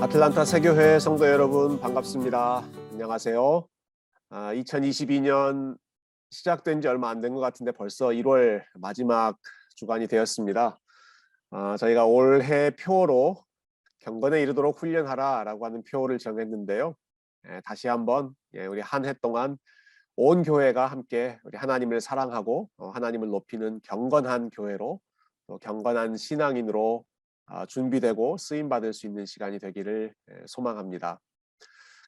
아틀란타 세교회 성도 여러분 반갑습니다. 안녕하세요. 2022년 시작된 지 얼마 안 된 것 같은데 벌써 1월 마지막 주간이 되었습니다. 저희가 올해 표로 경건에 이르도록 훈련하라라고 하는 표를 정했는데요. 다시 한번 우리 한 해 동안 온 교회가 함께 우리 하나님을 사랑하고 하나님을 높이는 경건한 교회로 또 경건한 신앙인으로 준비되고 쓰임받을 수 있는 시간이 되기를 소망합니다.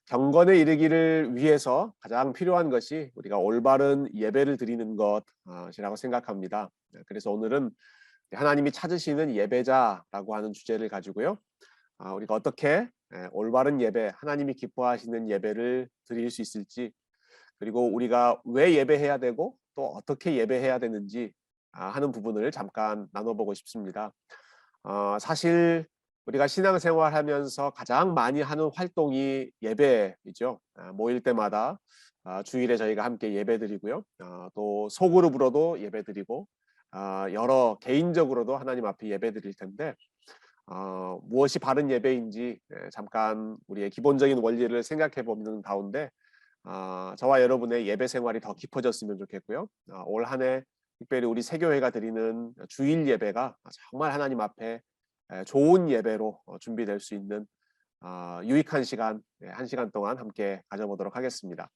경건에 이르기를 위해서 가장 필요한 것이 우리가 올바른 예배를 드리는 것이라고 생각합니다. 그래서 오늘은 하나님이 찾으시는 예배자라고 하는 주제를 가지고요. 우리가 어떻게 올바른 예배, 하나님이 기뻐하시는 예배를 드릴 수 있을지, 그리고 우리가 왜 예배해야 되고 또 어떻게 예배해야 되는지 하는 부분을 잠깐 나눠보고 싶습니다. 사실 우리가 신앙생활하면서 가장 많이 하는 활동이 예배이죠. 모일 때마다 주일에 저희가 함께 예배드리고요. 또 소그룹으로도 예배드리고 여러 개인적으로도 하나님 앞에 예배드릴 텐데 무엇이 바른 예배인지 잠깐 우리의 기본적인 원리를 생각해 보는 가운데 저와 여러분의 예배 생활이 더 깊어졌으면 좋겠고요. 올 한 해 특별히 우리 세교회가 드리는 주일 예배가 정말 하나님 앞에 좋은 예배로 준비될 수 있는 유익한 시간, 1시간 동안 함께 가져보도록 하겠습니다.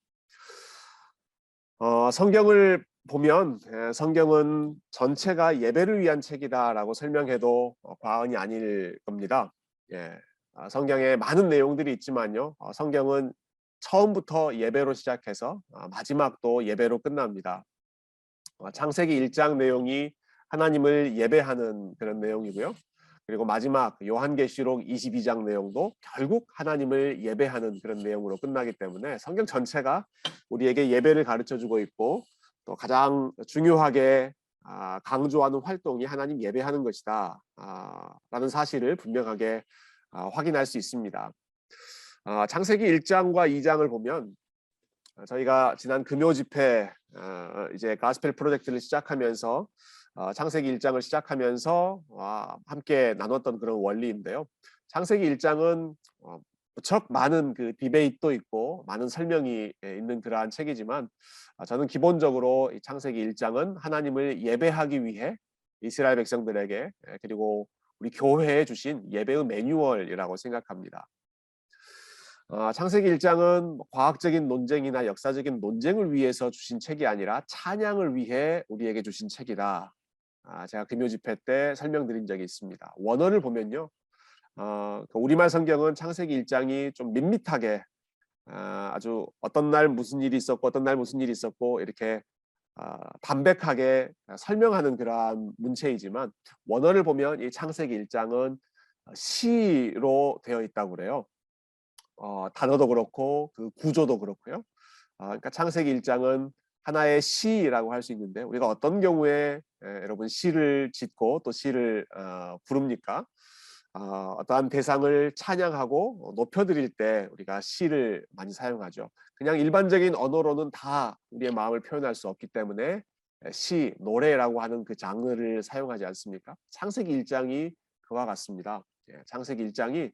성경을 보면 성경은 전체가 예배를 위한 책이다라고 설명해도 과언이 아닐 겁니다. 성경에 많은 내용들이 있지만요. 성경은 처음부터 예배로 시작해서 마지막도 예배로 끝납니다. 창세기 1장 내용이 하나님을 예배하는 그런 내용이고요. 그리고 마지막 요한계시록 22장 내용도 결국 하나님을 예배하는 그런 내용으로 끝나기 때문에 성경 전체가 우리에게 예배를 가르쳐주고 있고 또 가장 중요하게 강조하는 활동이 하나님 예배하는 것이다 라는 사실을 분명하게 확인할 수 있습니다. 창세기 1장과 2장을 보면 저희가 지난 금요 집회 이제 가스펠 프로젝트를 시작하면서 창세기 1장을 시작하면서 함께 나눴던 그런 원리인데요. 창세기 1장은 무척 많은 그 디베이트도 있고 많은 설명이 있는 그러한 책이지만 저는 기본적으로 이 창세기 1장은 하나님을 예배하기 위해 이스라엘 백성들에게 그리고 우리 교회에 주신 예배의 매뉴얼이라고 생각합니다. 창세기 1장은 과학적인 논쟁이나 역사적인 논쟁을 위해서 주신 책이 아니라 찬양을 위해 우리에게 주신 책이다. 제가 금요 집회 때 설명드린 적이 있습니다. 원어를 보면요. 우리말 성경은 창세기 1장이 좀 밋밋하게 아주 어떤 날 무슨 일이 있었고 어떤 날 무슨 일이 있었고 이렇게 담백하게 설명하는 그러한 문체이지만 원어를 보면 이 창세기 1장은 시로 되어 있다고 그래요. 단어도 그렇고 그 구조도 그렇고요. 그러니까 창세기 1장은 하나의 시라고 할 수 있는데 우리가 어떤 경우에 여러분 시를 짓고 또 시를 부릅니까? 어떠한 대상을 찬양하고 높여드릴 때 우리가 시를 많이 사용하죠. 그냥 일반적인 언어로는 다 우리의 마음을 표현할 수 없기 때문에 시, 노래라고 하는 그 장르를 사용하지 않습니까? 창세기 1장이 그와 같습니다. 창세기 1장이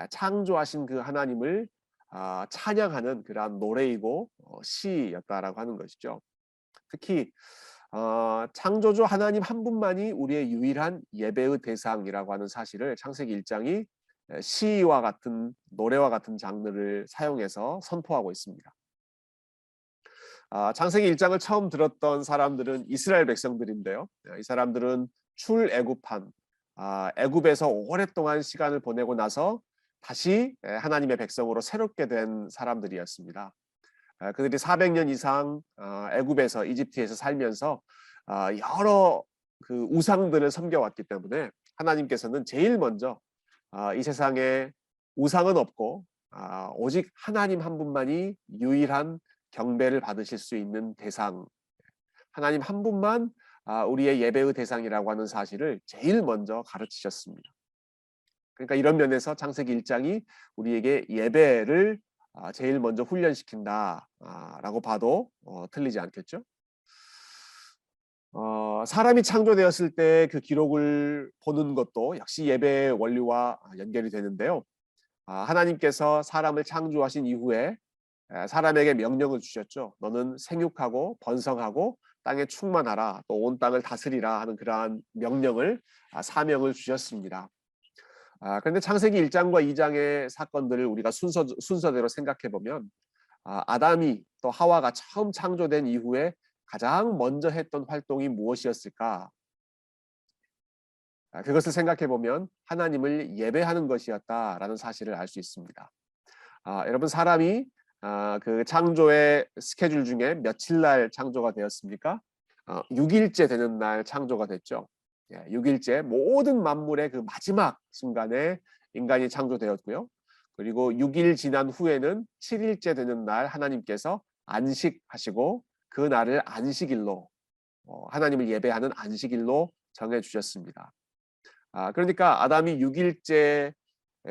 창조하신 그 하나님을 찬양하는 그러한 노래이고 시였다라고 하는 것이죠. 특히 창조주 하나님 한 분만이 우리의 유일한 예배의 대상이라고 하는 사실을 창세기 1장이 시와 같은 노래와 같은 장르를 사용해서 선포하고 있습니다. 창세기 1장을 처음 들었던 사람들은 이스라엘 백성들인데요. 이 사람들은 출애굽한 애굽에서 오랫동안 시간을 보내고 나서 다시 하나님의 백성으로 새롭게 된 사람들이었습니다. 그들이 400년 이상 애굽에서 이집트에서 살면서 여러 그 우상들을 섬겨왔기 때문에 하나님께서는 제일 먼저 이 세상에 우상은 없고 오직 하나님 한 분만이 유일한 경배를 받으실 수 있는 대상, 하나님 한 분만 우리의 예배의 대상이라고 하는 사실을 제일 먼저 가르치셨습니다. 그러니까 이런 면에서 창세기 1장이 우리에게 예배를 제일 먼저 훈련시킨다라고 봐도 틀리지 않겠죠? 사람이 창조되었을 때 그 기록을 보는 것도 역시 예배의 원리와 연결이 되는데요. 하나님께서 사람을 창조하신 이후에 사람에게 명령을 주셨죠. 너는 생육하고 번성하고 땅에 충만하라, 또 온 땅을 다스리라 하는 그러한 명령을, 사명을 주셨습니다. 그런데 창세기 1장과 2장의 사건들을 우리가 순서대로 생각해 보면, 아담이 또 하와가 처음 창조된 이후에 가장 먼저 했던 활동이 무엇이었을까? 그것을 생각해 보면 하나님을 예배하는 것이었다라는 사실을 알 수 있습니다. 여러분, 사람이 그 창조의 스케줄 중에 며칠 날 창조가 되었습니까? 6일째 되는 날 창조가 됐죠. 6일째 모든 만물의 그 마지막 순간에 인간이 창조되었고요. 그리고 6일 지난 후에는 7일째 되는 날 하나님께서 안식하시고 그 날을 안식일로, 하나님을 예배하는 안식일로 정해 주셨습니다. 그러니까 아담이 6일째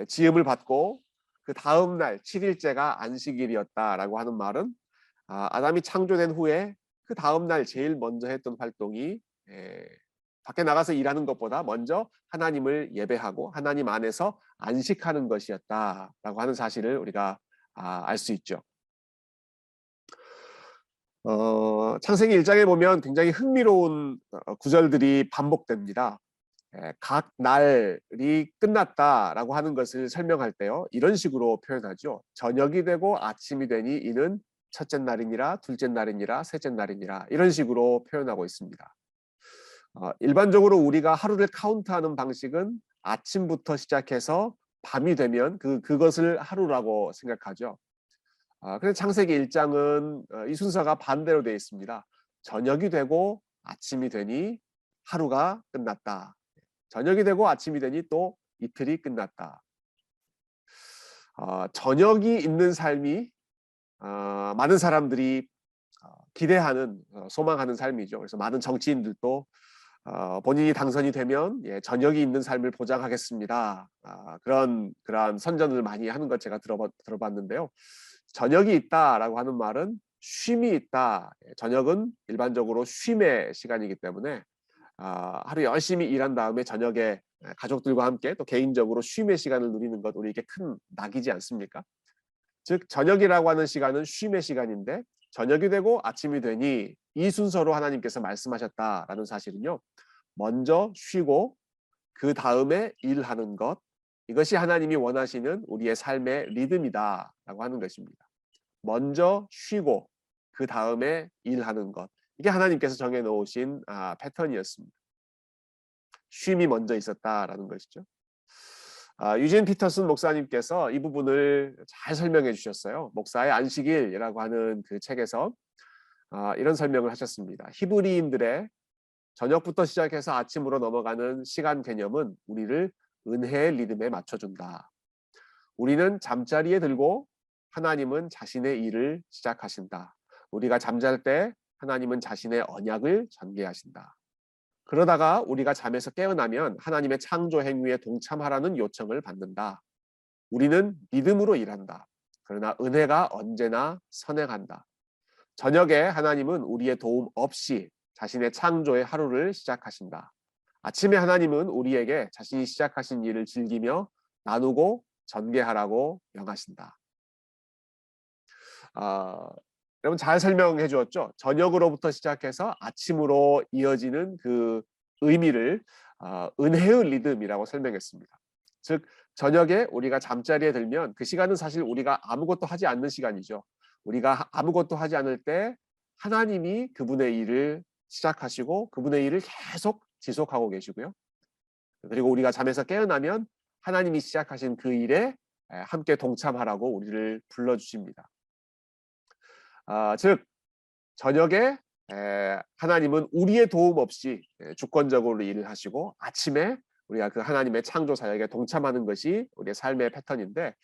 지음을 받고 그 다음 날 7일째가 안식일이었다라고 하는 말은, 아담이 창조된 후에 그 다음 날 제일 먼저 했던 활동이 밖에 나가서 일하는 것보다 먼저 하나님을 예배하고 하나님 안에서 안식하는 것이었다라고 하는 사실을 우리가 알 수 있죠. 창세기 1장에 보면 굉장히 흥미로운 구절들이 반복됩니다. 각 날이 끝났다라고 하는 것을 설명할 때요, 이런 식으로 표현하죠. 저녁이 되고 아침이 되니 이는 첫째 날이니라, 둘째 날이니라, 셋째 날이니라, 이런 식으로 표현하고 있습니다. 일반적으로 우리가 하루를 카운트하는 방식은 아침부터 시작해서 밤이 되면 그것을 하루라고 생각하죠. 그런데 창세기 1장은 이 순서가 반대로 되어 있습니다. 저녁이 되고 아침이 되니 하루가 끝났다. 저녁이 되고 아침이 되니 또 이틀이 끝났다. 저녁이 있는 삶이 많은 사람들이 기대하는, 소망하는 삶이죠. 그래서 많은 정치인들도 본인이 당선이 되면 저녁이 있는 삶을 보장하겠습니다, 그러한 선전을 많이 하는 것 제가 들어봤는데요. 저녁이 있다라고 하는 말은 쉼이 있다. 저녁은 일반적으로 쉼의 시간이기 때문에 하루 열심히 일한 다음에 저녁에 가족들과 함께 또 개인적으로 쉼의 시간을 누리는 것, 우리에게 큰 낙이지 않습니까? 즉 저녁이라고 하는 시간은 쉼의 시간인데, 저녁이 되고 아침이 되니 이 순서로 하나님께서 말씀하셨다라는 사실은요, 먼저 쉬고 그 다음에 일하는 것, 이것이 하나님이 원하시는 우리의 삶의 리듬이다라고 하는 것입니다. 먼저 쉬고 그 다음에 일하는 것, 이게 하나님께서 정해놓으신 패턴이었습니다. 쉼이 먼저 있었다라는 것이죠. 유진 피터슨 목사님께서 이 부분을 잘 설명해 주셨어요. 목사의 안식일이라고 하는 그 책에서 이런 설명을 하셨습니다. 히브리인들의 저녁부터 시작해서 아침으로 넘어가는 시간 개념은 우리를 은혜의 리듬에 맞춰준다. 우리는 잠자리에 들고 하나님은 자신의 일을 시작하신다. 우리가 잠잘 때 하나님은 자신의 언약을 전개하신다. 그러다가 우리가 잠에서 깨어나면 하나님의 창조 행위에 동참하라는 요청을 받는다. 우리는 믿음으로 일한다. 그러나 은혜가 언제나 선행한다. 저녁에 하나님은 우리의 도움 없이 자신의 창조의 하루를 시작하신다. 아침에 하나님은 우리에게 자신이 시작하신 일을 즐기며 나누고 전개하라고 명하신다. 여러분 잘 설명해 주었죠? 저녁으로부터 시작해서 아침으로 이어지는 그 의미를 은혜의 리듬이라고 설명했습니다. 즉 저녁에 우리가 잠자리에 들면 그 시간은 사실 우리가 아무것도 하지 않는 시간이죠. 우리가 아무것도 하지 않을 때 하나님이 그분의 일을 시작하시고 그분의 일을 계속 지속하고 계시고요. 그리고 우리가 잠에서 깨어나면 하나님이 시작하신 그 일에 함께 동참하라고 우리를 불러주십니다. 즉 저녁에 하나님은 우리의 도움 없이 주권적으로 일을 하시고, 아침에 우리가 그 하나님의 창조 사역에 동참하는 것이 우리의 삶의 패턴인데,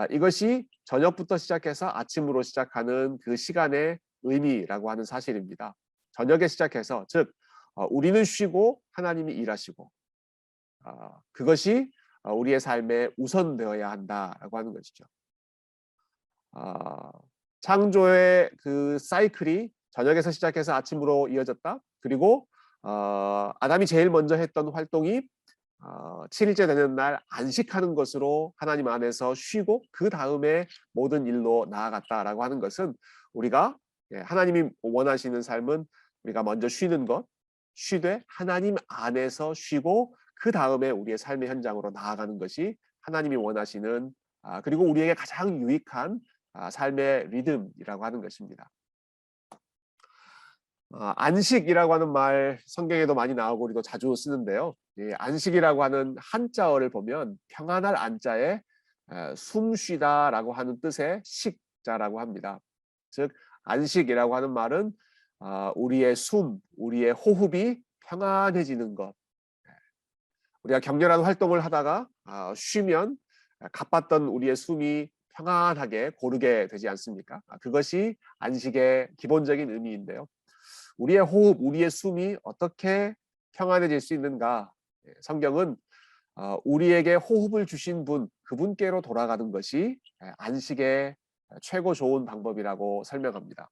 이것이 저녁부터 시작해서 아침으로 시작하는 그 시간의 의미라고 하는 사실입니다. 저녁에 시작해서, 즉 우리는 쉬고 하나님이 일하시고, 그것이 우리의 삶에 우선되어야 한다라고 하는 것이죠. 창조의 그 사이클이 저녁에서 시작해서 아침으로 이어졌다. 그리고 아담이 제일 먼저 했던 활동이 7일째 되는 날 안식하는 것으로 하나님 안에서 쉬고 그 다음에 모든 일로 나아갔다라고 하는 것은 우리가 하나님이 원하시는 삶은 우리가 먼저 쉬는 것, 쉬되 하나님 안에서 쉬고 그 다음에 우리의 삶의 현장으로 나아가는 것이 하나님이 원하시는 그리고 우리에게 가장 유익한 삶의 리듬이라고 하는 것입니다. 안식이라고 하는 말 성경에도 많이 나오고 우리도 자주 쓰는데요. 안식이라고 하는 한자어를 보면 평안할 안자에 숨 쉬다라고 하는 뜻의 식자라고 합니다. 즉 안식이라고 하는 말은 우리의 숨, 우리의 호흡이 평안해지는 것. 우리가 격렬한 활동을 하다가 쉬면 가빴던 우리의 숨이 평안하게 고르게 되지 않습니까? 그것이 안식의 기본적인 의미인데요. 우리의 호흡, 우리의 숨이 어떻게 평안해질 수 있는가? 성경은 우리에게 호흡을 주신 분, 그분께로 돌아가는 것이 안식의 최고 좋은 방법이라고 설명합니다.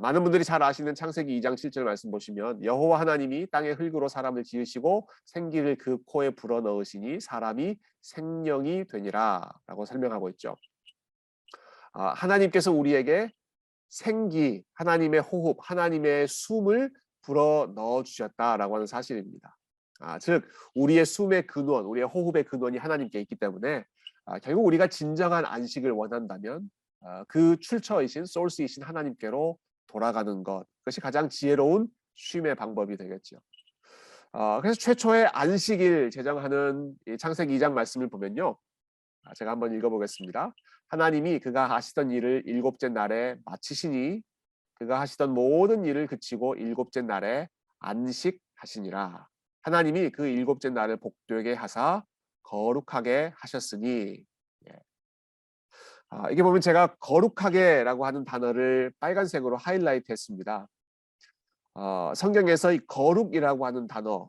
많은 분들이 잘 아시는 창세기 2장 7절 말씀 보시면 여호와 하나님이 땅의 흙으로 사람을 지으시고 생기를 그 코에 불어넣으시니 사람이 생명이 되니라 라고 설명하고 있죠. 하나님께서 우리에게 생기, 하나님의 호흡, 하나님의 숨을 불어 넣어 주셨다라고 하는 사실입니다. 즉 우리의 숨의 근원, 우리의 호흡의 근원이 하나님께 있기 때문에 결국 우리가 진정한 안식을 원한다면 그 출처이신 소스이신 하나님께로 돌아가는 것, 그것이 가장 지혜로운 쉼의 방법이 되겠죠. 그래서 최초의 안식일 제정하는 창세기 2장 말씀을 보면요. 제가 한번 읽어보겠습니다. 하나님이 그가 하시던 일을 일곱째 날에 마치시니 그가 하시던 모든 일을 그치고 일곱째 날에 안식하시니라. 하나님이 그 일곱째 날을 복되게 하사 거룩하게 하셨으니. 이게 보면 제가 거룩하게라고 하는 단어를 빨간색으로 하이라이트 했습니다. 성경에서 이 거룩이라고 하는 단어,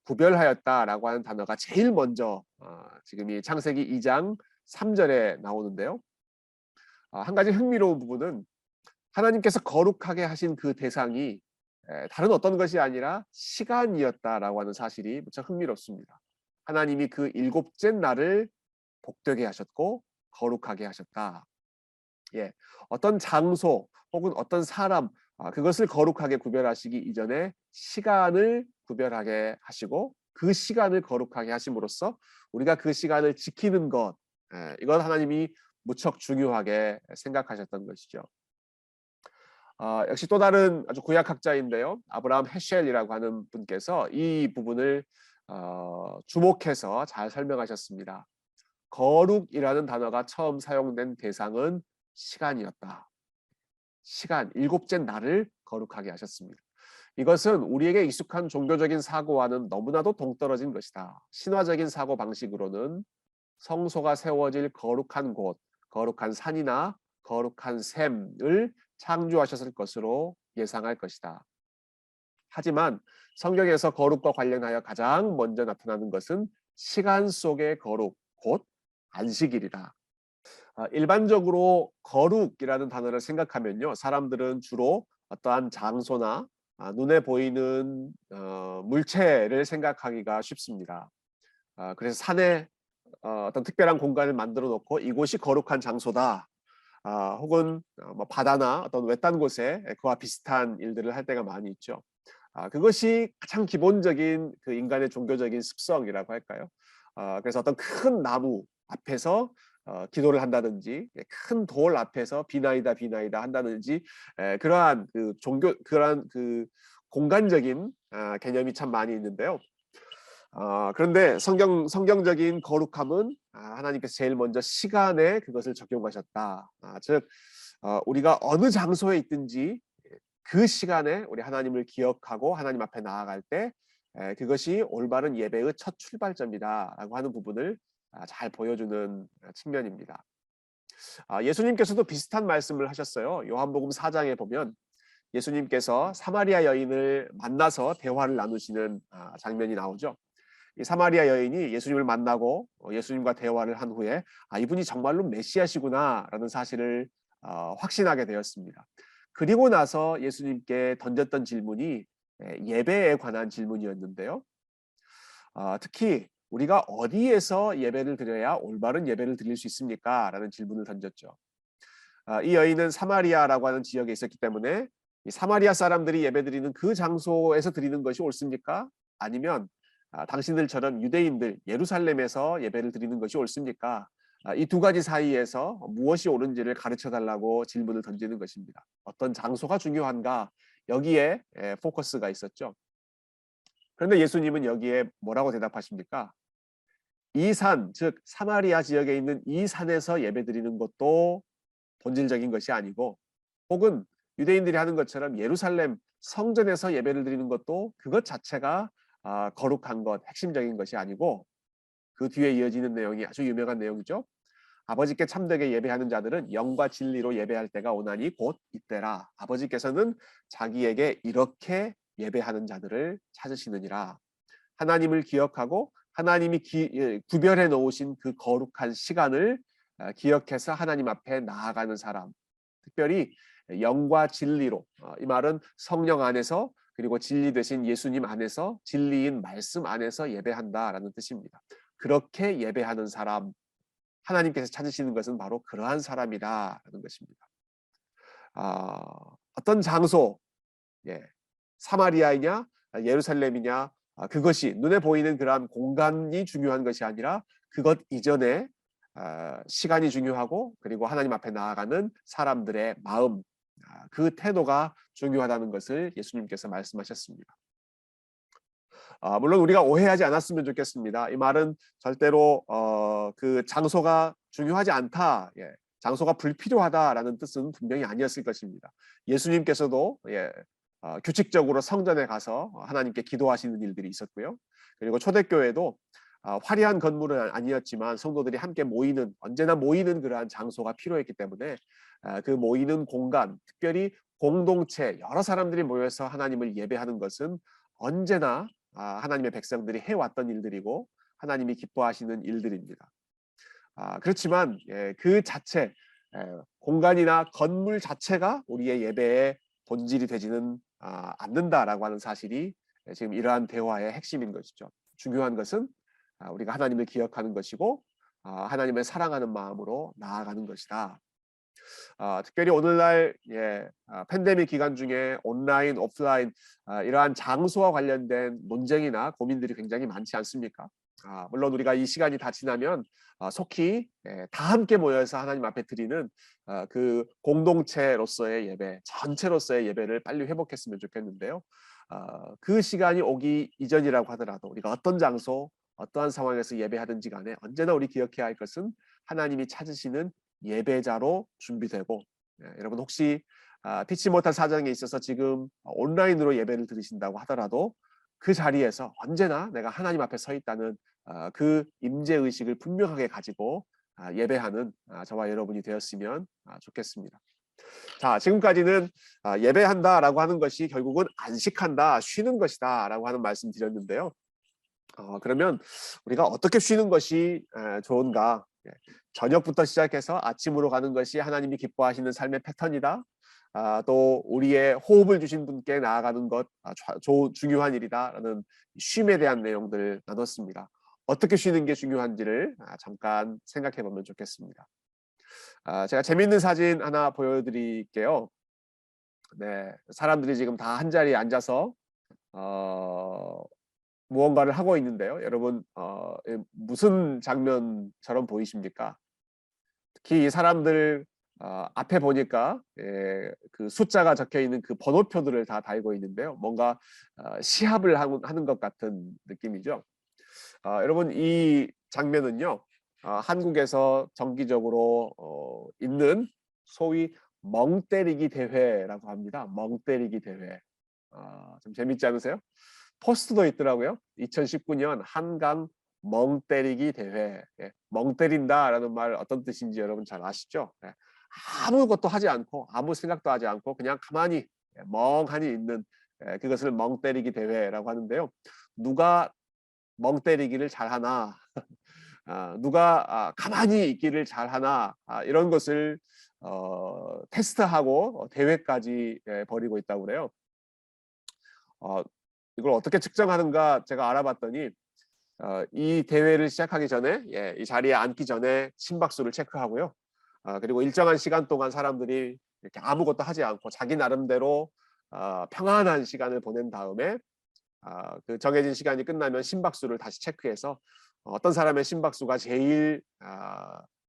구별하였다라고 하는 단어가 제일 먼저 지금 이 창세기 2장 3절에 나오는데요. 한 가지 흥미로운 부분은 하나님께서 거룩하게 하신 그 대상이 다른 어떤 것이 아니라 시간이었다라고 하는 사실이 무척 흥미롭습니다. 하나님이 그 일곱째 날을 복되게 하셨고 거룩하게 하셨다. 어떤 장소 혹은 어떤 사람 그것을 거룩하게 구별하시기 이전에 시간을 구별하게 하시고 그 시간을 거룩하게 하심으로써 우리가 그 시간을 지키는 것, 이건 하나님이 무척 중요하게 생각하셨던 것이죠. 역시 또 다른 아주 구약학자인데요. 아브라함 헤쉘이라고 하는 분께서 이 부분을 주목해서 잘 설명하셨습니다. 거룩이라는 단어가 처음 사용된 대상은 시간이었다. 시간, 일곱째 날을 거룩하게 하셨습니다. 이것은 우리에게 익숙한 종교적인 사고와는 너무나도 동떨어진 것이다. 신화적인 사고 방식으로는 성소가 세워질 거룩한 곳, 거룩한 산이나 거룩한 샘을 창조하셨을 것으로 예상할 것이다. 하지만 성경에서 거룩과 관련하여 가장 먼저 나타나는 것은 시간 속의 거룩, 곧 안식일이다. 일반적으로 거룩이라는 단어를 생각하면요, 사람들은 주로 어떠한 장소나 눈에 보이는 물체를 생각하기가 쉽습니다. 그래서 산에 어떤 특별한 공간을 만들어 놓고 이곳이 거룩한 장소다. 혹은 뭐 바다나 어떤 외딴 곳에 그와 비슷한 일들을 할 때가 많이 있죠. 그것이 가장 기본적인 그 인간의 종교적인 습성이라고 할까요? 그래서 어떤 큰 나무 앞에서 기도를 한다든지 큰 돌 앞에서 비나이다 비나이다 한다든지 그러한 그 종교 그러한 그 공간적인 개념이 참 많이 있는데요. 그런데 성경적인 거룩함은 하나님께서 제일 먼저 시간에 그것을 적용하셨다. 즉 우리가 어느 장소에 있든지 그 시간에 우리 하나님을 기억하고 하나님 앞에 나아갈 때 그것이 올바른 예배의 첫 출발점이다라고 하는 부분을 잘 보여주는 측면입니다. 예수님께서도 비슷한 말씀을 하셨어요. 요한복음 4장에 보면 예수님께서 사마리아 여인을 만나서 대화를 나누시는 장면이 나오죠. 이 사마리아 여인이 예수님을 만나고 예수님과 대화를 한 후에 이분이 정말로 메시아시구나라는 사실을 확신하게 되었습니다. 그리고 나서 예수님께 던졌던 질문이 예배에 관한 질문이었는데요. 특히 우리가 어디에서 예배를 드려야 올바른 예배를 드릴 수 있습니까? 라는 질문을 던졌죠. 이 여인은 사마리아라고 하는 지역에 있었기 때문에 이 사마리아 사람들이 예배드리는 그 장소에서 드리는 것이 옳습니까? 아니면 당신들처럼 유대인들 예루살렘에서 예배를 드리는 것이 옳습니까? 이 두 가지 사이에서 무엇이 옳은지를 가르쳐 달라고 질문을 던지는 것입니다. 어떤 장소가 중요한가? 여기에 포커스가 있었죠. 그런데 예수님은 여기에 뭐라고 대답하십니까? 이 산, 즉 사마리아 지역에 있는 이 산에서 예배드리는 것도 본질적인 것이 아니고, 혹은 유대인들이 하는 것처럼 예루살렘 성전에서 예배를 드리는 것도 그것 자체가 거룩한 것, 핵심적인 것이 아니고, 그 뒤에 이어지는 내용이 아주 유명한 내용이죠. 아버지께 참되게 예배하는 자들은 영과 진리로 예배할 때가 오나니 곧 이때라. 아버지께서는 자기에게 이렇게 예배하는 자들을 찾으시느니라. 하나님을 기억하고 하나님이 구별해 놓으신 그 거룩한 시간을 기억해서 하나님 앞에 나아가는 사람, 특별히 영과 진리로, 이 말은 성령 안에서, 그리고 진리 되신 예수님 안에서, 진리인 말씀 안에서 예배한다라는 뜻입니다. 그렇게 예배하는 사람, 하나님께서 찾으시는 것은 바로 그러한 사람이다라는 것입니다. 어떤 장소, 예, 사마리아이냐 예루살렘이냐, 그것이 눈에 보이는 그러한 공간이 중요한 것이 아니라 그것 이전에 시간이 중요하고, 그리고 하나님 앞에 나아가는 사람들의 마음, 그 태도가 중요하다는 것을 예수님께서 말씀하셨습니다. 물론 우리가 오해하지 않았으면 좋겠습니다. 이 말은 절대로 그 장소가 중요하지 않다, 장소가 불필요하다라는 뜻은 분명히 아니었을 것입니다. 예수님께서도 규칙적으로 성전에 가서 하나님께 기도하시는 일들이 있었고요. 그리고 초대교회도 화려한 건물은 아니었지만 성도들이 함께 모이는, 언제나 모이는 그러한 장소가 필요했기 때문에 그 모이는 공간, 특별히 공동체, 여러 사람들이 모여서 하나님을 예배하는 것은 언제나 하나님의 백성들이 해왔던 일들이고 하나님이 기뻐하시는 일들입니다. 그렇지만 그 자체, 공간이나 건물 자체가 우리의 예배의 본질이 되지는 않는다라고 하는 사실이 지금 이러한 대화의 핵심인 것이죠. 중요한 것은 우리가 하나님을 기억하는 것이고 하나님을 사랑하는 마음으로 나아가는 것이다. 특별히 오늘날 팬데믹 기간 중에 온라인, 오프라인 이러한 장소와 관련된 논쟁이나 고민들이 굉장히 많지 않습니까? 물론 우리가 이 시간이 다 지나면 속히 다 함께 모여서 하나님 앞에 드리는 그 공동체로서의 예배, 전체로서의 예배를 빨리 회복했으면 좋겠는데요. 그 시간이 오기 이전이라고 하더라도 우리가 어떤 장소, 어떠한 상황에서 예배하든지 간에 언제나 우리 기억해야 할 것은 하나님이 찾으시는 예배자로 준비되고, 여러분 혹시 피치 못한 사정에 있어서 지금 온라인으로 예배를 드리신다고 하더라도 그 자리에서 언제나 내가 하나님 앞에 서 있다는 그 임재의식을 분명하게 가지고 예배하는 저와 여러분이 되었으면 좋겠습니다. 자, 지금까지는 예배한다라고 하는 것이 결국은 안식한다, 쉬는 것이다 라고 하는 말씀 드렸는데요. 그러면 우리가 어떻게 쉬는 것이 좋은가? 저녁부터 시작해서 아침으로 가는 것이 하나님이 기뻐하시는 삶의 패턴이다. 또 우리의 호흡을 주신 분께 나아가는 것 중요한 일이다라는 쉼에 대한 내용들을 나눴습니다. 어떻게 쉬는 게 중요한지를 잠깐 생각해 보면 좋겠습니다. 제가 재미있는 사진 하나 보여드릴게요. 네, 사람들이 지금 다 한 자리에 앉아서 무언가를 하고 있는데요. 여러분 무슨 장면처럼 보이십니까? 특히 이 사람들 앞에 보니까 그 숫자가 적혀 있는 그 번호표들을 다 달고 있는데요. 뭔가 시합을 하는 것 같은 느낌이죠. 여러분 이 장면은요, 한국에서 정기적으로 있는 소위 멍때리기 대회라고 합니다. 멍때리기 대회. 좀 재밌지 않으세요? 포스트도 있더라고요. 2019년 한강 멍때리기 대회. 멍 때린다라는 말 어떤 뜻인지 여러분 잘 아시죠? 아무것도 하지 않고 아무 생각도 하지 않고 그냥 가만히 멍하니 있는, 그것을 멍때리기 대회라고 하는데요. 누가 멍때리기를 잘하나, 누가 가만히 있기를 잘하나, 이런 것을 테스트하고 대회까지 벌이고 있다고 그래요. 이걸 어떻게 측정하는가 제가 알아봤더니 이 대회를 시작하기 전에 이 자리에 앉기 전에 심박수를 체크하고요. 그리고 일정한 시간 동안 사람들이 이렇게 아무것도 하지 않고 자기 나름대로 평안한 시간을 보낸 다음에 그 정해진 시간이 끝나면 심박수를 다시 체크해서 어떤 사람의 심박수가 제일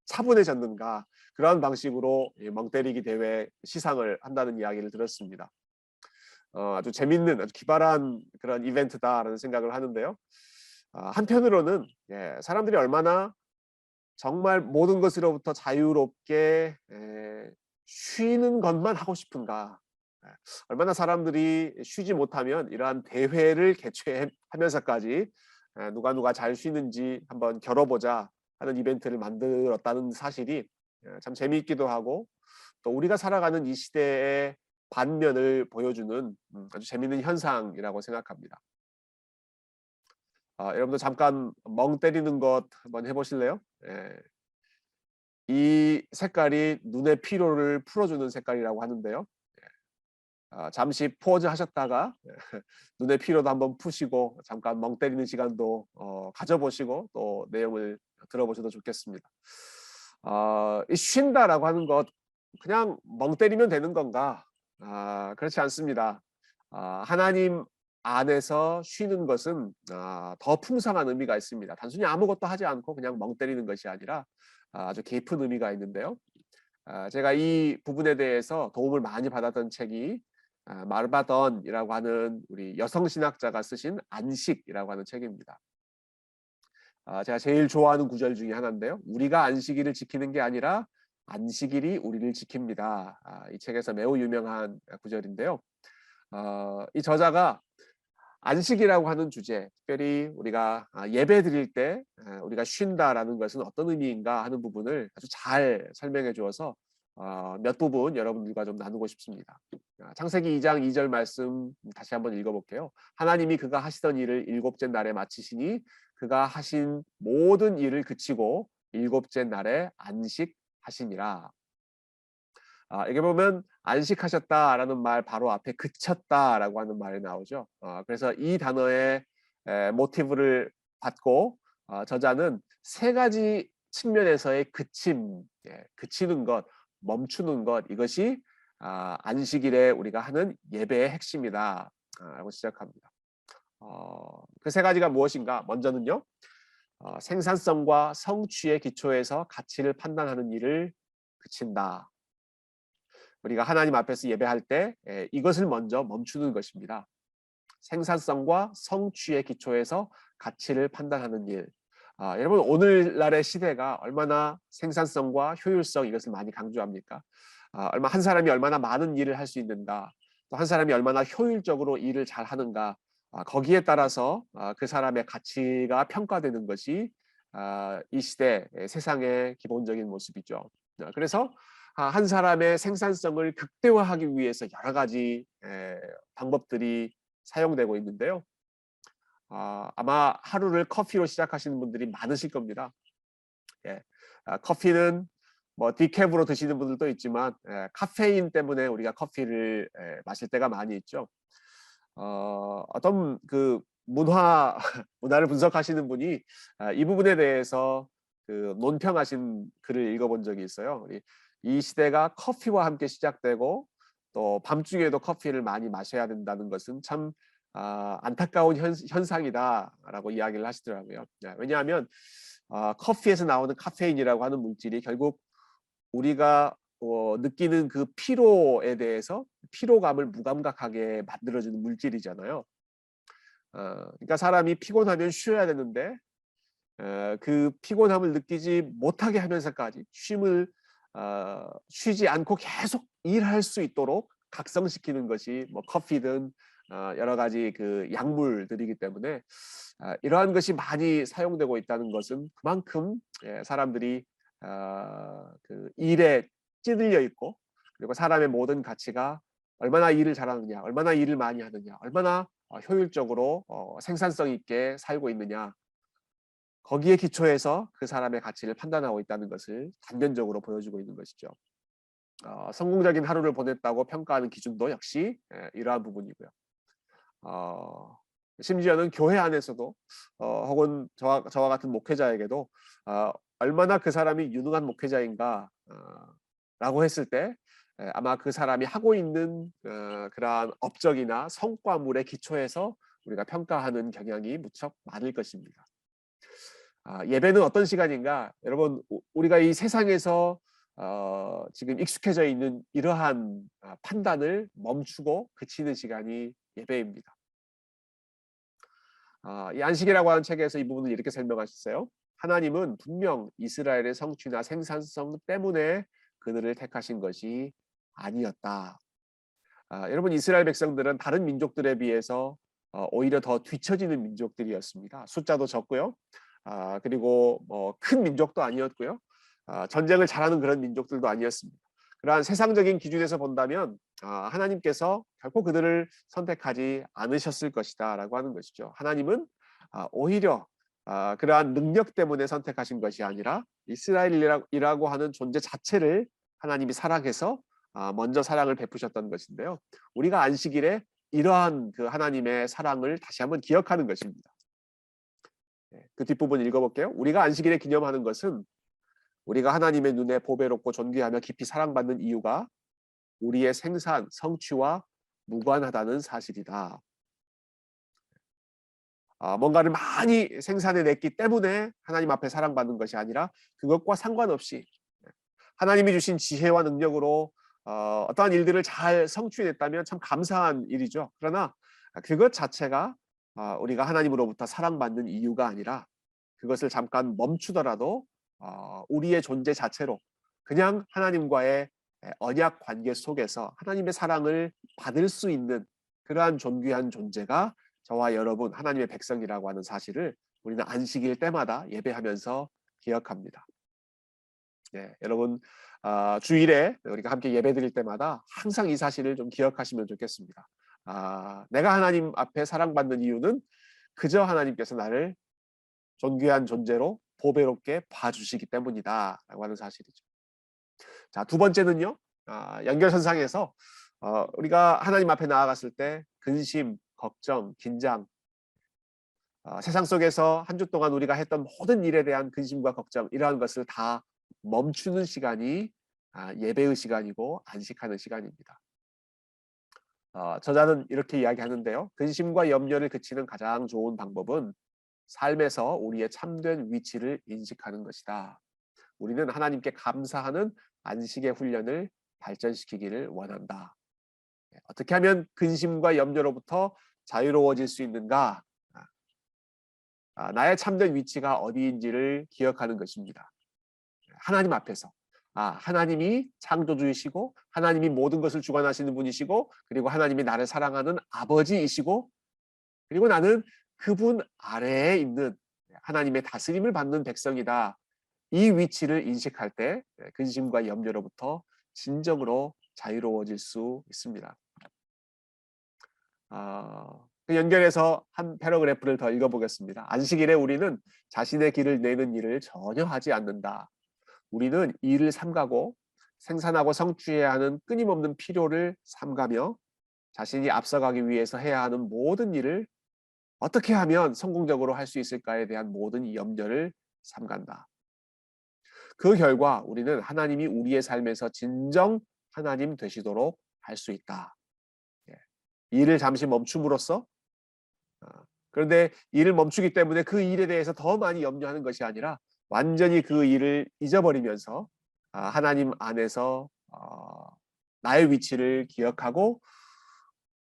차분해졌는가, 그런 방식으로 멍 때리기 대회 시상을 한다는 이야기를 들었습니다. 아주 재밌는, 아주 기발한 그런 이벤트다라는 생각을 하는데요. 한편으로는 사람들이 얼마나 정말 모든 것으로부터 자유롭게 쉬는 것만 하고 싶은가. 얼마나 사람들이 쉬지 못하면 이러한 대회를 개최하면서까지 누가 잘 쉬는지 한번 겨뤄보자 하는 이벤트를 만들었다는 사실이 참 재미있기도 하고, 또 우리가 살아가는 이 시대의 반면을 보여주는 아주 재미있는 현상이라고 생각합니다. 여러분들 잠깐 멍 때리는 것 한번 해보실래요? 이 색깔이 눈의 피로를 풀어주는 색깔이라고 하는데요. 잠시 포즈 하셨다가 눈의 피로도 한번 푸시고 잠깐 멍 때리는 시간도 가져보시고 또 내용을 들어보셔도 좋겠습니다. 이 쉰다라고 하는 것, 그냥 멍 때리면 되는 건가? 그렇지 않습니다. 하나님 안에서 쉬는 것은 더 풍성한 의미가 있습니다. 단순히 아무것도 하지 않고 그냥 멍 때리는 것이 아니라 아주 깊은 의미가 있는데요. 제가 이 부분에 대해서 도움을 많이 받았던 책이 마르바던이라고 하는 우리 여성 신학자가 쓰신 안식이라고 하는 책입니다. 제가 제일 좋아하는 구절 중에 하나인데요. 우리가 안식일을 지키는 게 아니라 안식일이 우리를 지킵니다. 이 책에서 매우 유명한 구절인데요. 이 저자가 안식이라고 하는 주제, 특별히 우리가 예배 드릴 때 우리가 쉰다라는 것은 어떤 의미인가 하는 부분을 아주 잘 설명해 주어서 몇 부분 여러분들과 좀 나누고 싶습니다. 창세기 2장 2절 말씀 다시 한번 읽어볼게요. 하나님이 그가 하시던 일을 일곱째 날에 마치시니 그가 하신 모든 일을 그치고 일곱째 날에 안식하시니라. 여기 보면 안식하셨다라는 말 바로 앞에 그쳤다라고 하는 말이 나오죠. 그래서 이 단어의 모티브를 받고 저자는 세 가지 측면에서의 그침, 그치는 것, 멈추는 것, 이것이 안식일에 우리가 하는 예배의 핵심이다 라고 시작합니다. 그 세 가지가 무엇인가? 먼저는요, 생산성과 성취의 기초에서 가치를 판단하는 일을 그친다. 우리가 하나님 앞에서 예배할 때 이것을 먼저 멈추는 것입니다. 생산성과 성취의 기초에서 가치를 판단하는 일. 여러분, 오늘날의 시대가 얼마나 생산성과 효율성, 이것을 많이 강조합니까? 한 사람이 얼마나 많은 일을 할 수 있는가, 또 한 사람이 얼마나 효율적으로 일을 잘 하는가, 거기에 따라서 그 사람의 가치가 평가되는 것이 이 시대 세상의 기본적인 모습이죠. 그래서 한 사람의 생산성을 극대화하기 위해서 여러 가지 방법들이 사용되고 있는데요. 아마 하루를 커피로 시작하시는 분들이 많으실 겁니다. 커피는 뭐 디캡으로 드시는 분들도 있지만 카페인 때문에 우리가 커피를 마실 때가 많이 있죠. 어떤 그 문화를 분석하시는 분이 이 부분에 대해서 그 논평하신 글을 읽어본 적이 있어요. 이 시대가 커피와 함께 시작되고 또 밤중에도 커피를 많이 마셔야 된다는 것은 참 안타까운 현상이다라고 이야기를 하시더라고요. 왜냐하면 커피에서 나오는 카페인이라고 하는 물질이 결국 우리가 느끼는 그 피로에 대해서 피로감을 무감각하게 만들어주는 물질이잖아요. 그러니까 사람이 피곤하면 쉬어야 되는데 그 피곤함을 느끼지 못하게 하면서까지 쉬지 않고 계속 일할 수 있도록 각성시키는 것이 뭐 커피든 여러 가지 그 약물들이기 때문에 이러한 것이 많이 사용되고 있다는 것은 그만큼 사람들이 그 일에 찌들려 있고, 그리고 사람의 모든 가치가 얼마나 일을 잘하느냐, 얼마나 일을 많이 하느냐, 얼마나 효율적으로 생산성 있게 살고 있느냐, 거기에 기초해서 그 사람의 가치를 판단하고 있다는 것을 단면적으로 보여주고 있는 것이죠. 성공적인 하루를 보냈다고 평가하는 기준도 역시 이러한 부분이고요. 심지어는 교회 안에서도 혹은 저와 같은 목회자에게도 얼마나 그 사람이 유능한 목회자인가 라고 했을 때 아마 그 사람이 하고 있는 그러한 업적이나 성과물에 기초해서 우리가 평가하는 경향이 무척 많을 것입니다. 예배는 어떤 시간인가? 여러분, 우리가 이 세상에서 지금 익숙해져 있는 이러한 판단을 멈추고 그치는 시간이 예배입니다. 이 안식이라고 하는 책에서 이 부분을 이렇게 설명하셨어요. 하나님은 분명 이스라엘의 성취나 생산성 때문에 그들을 택하신 것이 아니었다. 여러분, 이스라엘 백성들은 다른 민족들에 비해서 오히려 더 뒤처지는 민족들이었습니다. 숫자도 적고요. 그리고 큰 민족도 아니었고요. 전쟁을 잘하는 그런 민족들도 아니었습니다. 그러한 세상적인 기준에서 본다면 하나님께서 결코 그들을 선택하지 않으셨을 것이다 라고 하는 것이죠. 하나님은 오히려 그러한 능력 때문에 선택하신 것이 아니라 이스라엘이라고 하는 존재 자체를 하나님이 사랑해서 먼저 사랑을 베푸셨던 것인데요. 우리가 안식일에 이러한 그 하나님의 사랑을 다시 한번 기억하는 것입니다. 그 뒷부분 읽어볼게요. 우리가 안식일에 기념하는 것은 우리가 하나님의 눈에 보배롭고 존귀하며 깊이 사랑받는 이유가 우리의 생산, 성취와 무관하다는 사실이다. 뭔가를 많이 생산해냈기 때문에 하나님 앞에 사랑받는 것이 아니라 그것과 상관없이 하나님이 주신 지혜와 능력으로 어떠한 일들을 잘 성취했다면 참 감사한 일이죠. 그러나 그것 자체가 우리가 하나님으로부터 사랑받는 이유가 아니라 그것을 잠깐 멈추더라도 우리의 존재 자체로 그냥 하나님과의 언약 관계 속에서 하나님의 사랑을 받을 수 있는 그러한 존귀한 존재가 저와 여러분 하나님의 백성이라고 하는 사실을 우리는 안식일 때마다 예배하면서 기억합니다. 여러분 주일에 우리가 함께 예배드릴 때마다 항상 이 사실을 좀 기억하시면 좋겠습니다. 내가 하나님 앞에 사랑받는 이유는 그저 하나님께서 나를 존귀한 존재로 보배롭게 봐주시기 때문이다 라고 하는 사실이죠. 자, 두 번째는요. 연결선상에서 우리가 하나님 앞에 나아갔을 때 근심, 걱정, 긴장 세상 속에서 한 주 동안 우리가 했던 모든 일에 대한 근심과 걱정 이러한 것을 다 멈추는 시간이 예배의 시간이고 안식하는 시간입니다. 저자는 이렇게 이야기하는데요. 근심과 염려를 그치는 가장 좋은 방법은 삶에서 우리의 참된 위치를 인식하는 것이다. 우리는 하나님께 감사하는 안식의 훈련을 발전시키기를 원한다. 어떻게 하면 근심과 염려로부터 자유로워질 수 있는가? 나의 참된 위치가 어디인지를 기억하는 것입니다. 하나님 앞에서 하나님이 창조주이시고 하나님이 모든 것을 주관하시는 분이시고 그리고 하나님이 나를 사랑하는 아버지이시고 그리고 나는 그분 아래에 있는 하나님의 다스림을 받는 백성이다. 이 위치를 인식할 때 근심과 염려로부터 진정으로 자유로워질 수 있습니다. 그 연결해서 한 패러그래프를 더 읽어보겠습니다. 안식일에 우리는 자신의 길을 내는 일을 전혀 하지 않는다. 우리는 일을 삼가고 생산하고 성취해야 하는 끊임없는 필요를 삼가며 자신이 앞서가기 위해서 해야 하는 모든 일을 어떻게 하면 성공적으로 할 수 있을까에 대한 모든 염려를 삼간다. 그 결과 우리는 하나님이 우리의 삶에서 진정 하나님 되시도록 할 수 있다. 일을 잠시 멈춤으로써 그런데 일을 멈추기 때문에 그 일에 대해서 더 많이 염려하는 것이 아니라 완전히 그 일을 잊어버리면서 하나님 안에서 나의 위치를 기억하고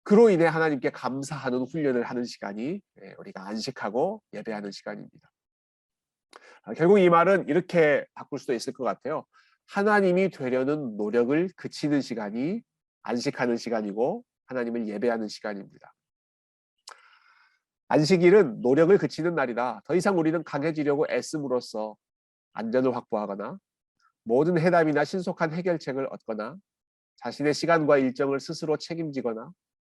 그로 인해 하나님께 감사하는 훈련을 하는 시간이 우리가 안식하고 예배하는 시간입니다. 결국 이 말은 이렇게 바꿀 수도 있을 것 같아요. 하나님이 되려는 노력을 그치는 시간이 안식하는 시간이고 하나님을 예배하는 시간입니다. 안식일은 노력을 그치는 날이다. 더 이상 우리는 강해지려고 애씀으로써 안전을 확보하거나 모든 해답이나 신속한 해결책을 얻거나 자신의 시간과 일정을 스스로 책임지거나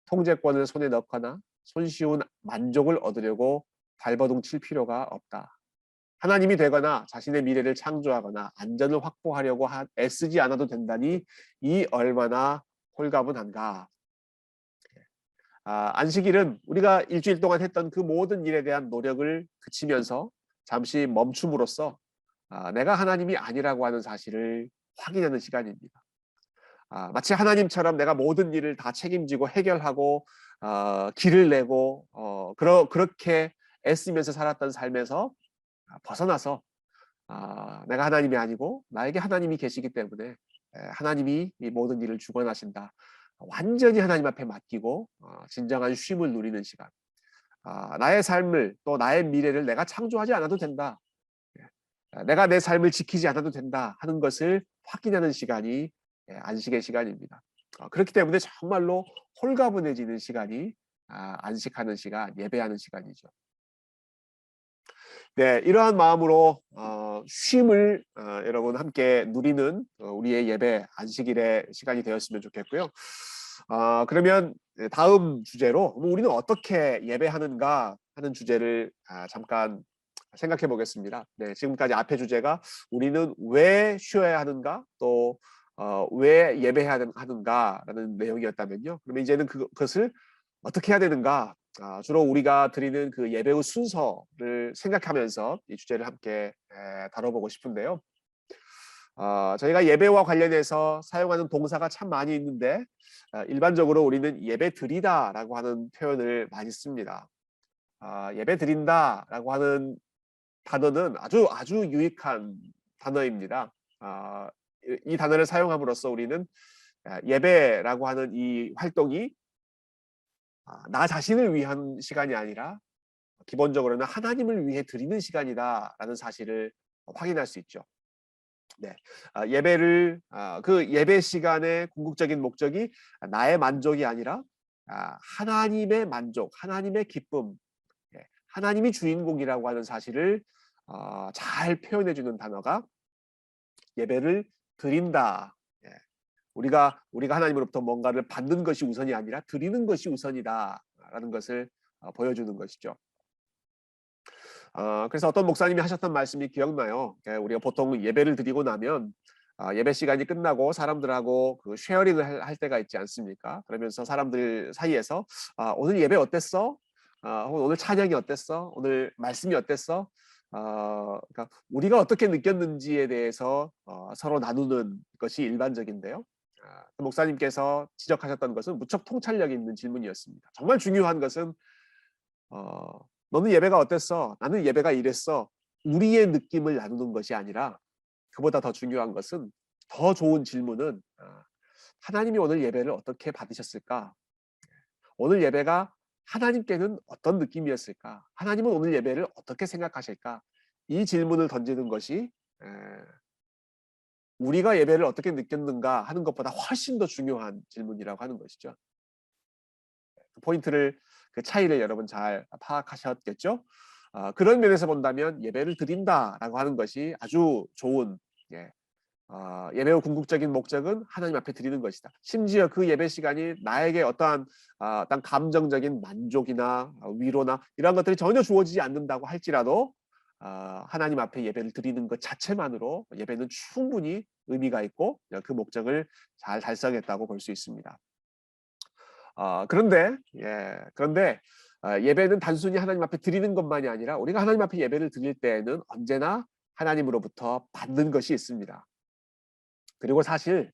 통제권을 손에 넣거나 손쉬운 만족을 얻으려고 발버둥 칠 필요가 없다. 하나님이 되거나 자신의 미래를 창조하거나 안전을 확보하려고 애쓰지 않아도 된다니 이 얼마나 홀가분한가. 안식일은 우리가 일주일 동안 했던 그 모든 일에 대한 노력을 그치면서 잠시 멈춤으로써 내가 하나님이 아니라고 하는 사실을 확인하는 시간입니다. 마치 하나님처럼 내가 모든 일을 다 책임지고 해결하고 길을 내고 그렇게 애쓰면서 살았던 삶에서 벗어나서 내가 하나님이 아니고 나에게 하나님이 계시기 때문에 하나님이 이 모든 일을 주관하신다. 완전히 하나님 앞에 맡기고 진정한 쉼을 누리는 시간. 나의 삶을 또 나의 미래를 내가 창조하지 않아도 된다. 내가 내 삶을 지키지 않아도 된다 하는 것을 확인하는 시간이 안식의 시간입니다. 그렇기 때문에 정말로 홀가분해지는 시간이 안식하는 시간, 예배하는 시간이죠. 네, 이러한 마음으로 쉼을 여러분 함께 누리는 우리의 예배 안식일의 시간이 되었으면 좋겠고요. 그러면 다음 주제로 우리는 어떻게 예배하는가 하는 주제를 잠깐 생각해 보겠습니다. 네, 지금까지 앞의 주제가 우리는 왜 쉬어야 하는가 또 왜 예배해야 하는가라는 내용이었다면요. 그러면 이제는 그것을 어떻게 해야 되는가? 주로 우리가 드리는 그 예배의 순서를 생각하면서 이 주제를 함께 다뤄보고 싶은데요. 저희가 예배와 관련해서 사용하는 동사가 참 많이 있는데 일반적으로 우리는 예배 드리다라고 하는 표현을 많이 씁니다. 예배 드린다라고 하는 단어는 아주 유익한 단어입니다. 이 단어를 사용함으로써 우리는 예배라고 하는 이 활동이 나 자신을 위한 시간이 아니라 기본적으로는 하나님을 위해 드리는 시간이다라는 사실을 확인할 수 있죠. 네, 그 예배 시간의 궁극적인 목적이 나의 만족이 아니라 하나님의 만족, 하나님의 기쁨, 하나님이 주인공이라고 하는 사실을 잘 표현해주는 단어가 예배를 드린다. 우리가 하나님으로부터 뭔가를 받는 것이 우선이 아니라 드리는 것이 우선이다라는 것을 보여주는 것이죠. 그래서 어떤 목사님이 하셨던 말씀이 기억나요. 우리가 보통 예배를 드리고 나면 예배 시간이 끝나고 사람들하고 그 쉐어링을 할 때가 있지 않습니까? 그러면서 사람들 사이에서 오늘 예배 어땠어? 혹은 오늘 찬양이 어땠어? 오늘 말씀이 어땠어? 그러니까 우리가 어떻게 느꼈는지에 대해서 서로 나누는 것이 일반적인데요. 목사님께서 지적하셨던 것은 무척 통찰력 있는 질문이었습니다. 정말 중요한 것은 너는 예배가 어땠어? 나는 예배가 이랬어. 우리의 느낌을 나누는 것이 아니라 그보다 더 중요한 것은 더 좋은 질문은 하나님이 오늘 예배를 어떻게 받으셨을까? 오늘 예배가 하나님께는 어떤 느낌이었을까? 하나님은 오늘 예배를 어떻게 생각하실까? 이 질문을 던지는 것이 우리가 예배를 어떻게 느꼈는가 하는 것보다 훨씬 더 중요한 질문이라고 하는 것이죠. 그 차이를 여러분 잘 파악하셨겠죠? 그런 면에서 본다면 예배를 드린다라고 하는 것이 아주 좋은 예배의 궁극적인 목적은 하나님 앞에 드리는 것이다. 심지어 그 예배 시간이 나에게 어떠한 감정적인 만족이나 위로나 이런 것들이 전혀 주어지지 않는다고 할지라도 하나님 앞에 예배를 드리는 것 자체만으로 예배는 충분히 의미가 있고 그 목적을 잘 달성했다고 볼 수 있습니다. 그런데 예배는 단순히 하나님 앞에 드리는 것만이 아니라 우리가 하나님 앞에 예배를 드릴 때에는 언제나 하나님으로부터 받는 것이 있습니다. 그리고 사실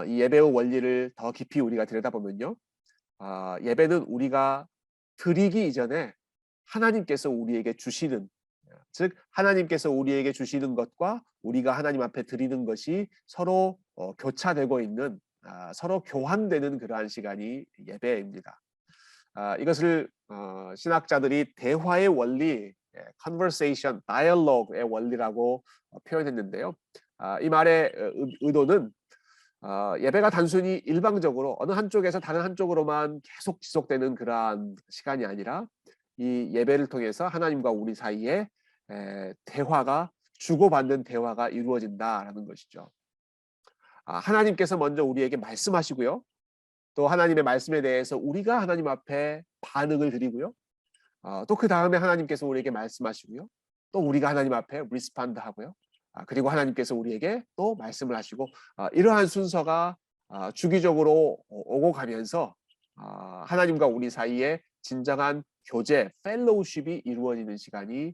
이 예배의 원리를 더 깊이 우리가 들여다보면요. 예배는 우리가 드리기 이전에 하나님께서 우리에게 주시는, 즉 하나님께서 우리에게 주시는 것과 우리가 하나님 앞에 드리는 것이 서로 교차되고 있는, 서로 교환되는 그러한 시간이 예배입니다. 이것을 신학자들이 대화의 원리, conversation, dialogue의 원리라고 표현했는데요. 이 말의 의도는 예배가 단순히 일방적으로 어느 한쪽에서 다른 한쪽으로만 계속 지속되는 그러한 시간이 아니라 이 예배를 통해서 하나님과 우리 사이에 대화가 주고받는 대화가 이루어진다라는 것이죠. 하나님께서 먼저 우리에게 말씀하시고요. 또 하나님의 말씀에 대해서 우리가 하나님 앞에 반응을 드리고요. 또 그 다음에 하나님께서 우리에게 말씀하시고요. 또 우리가 하나님 앞에 리스판드 하고요. 그리고 하나님께서 우리에게 또 말씀을 하시고 이러한 순서가 주기적으로 오고 가면서 하나님과 우리 사이에 진정한 교제, 펠로우십이 이루어지는 시간이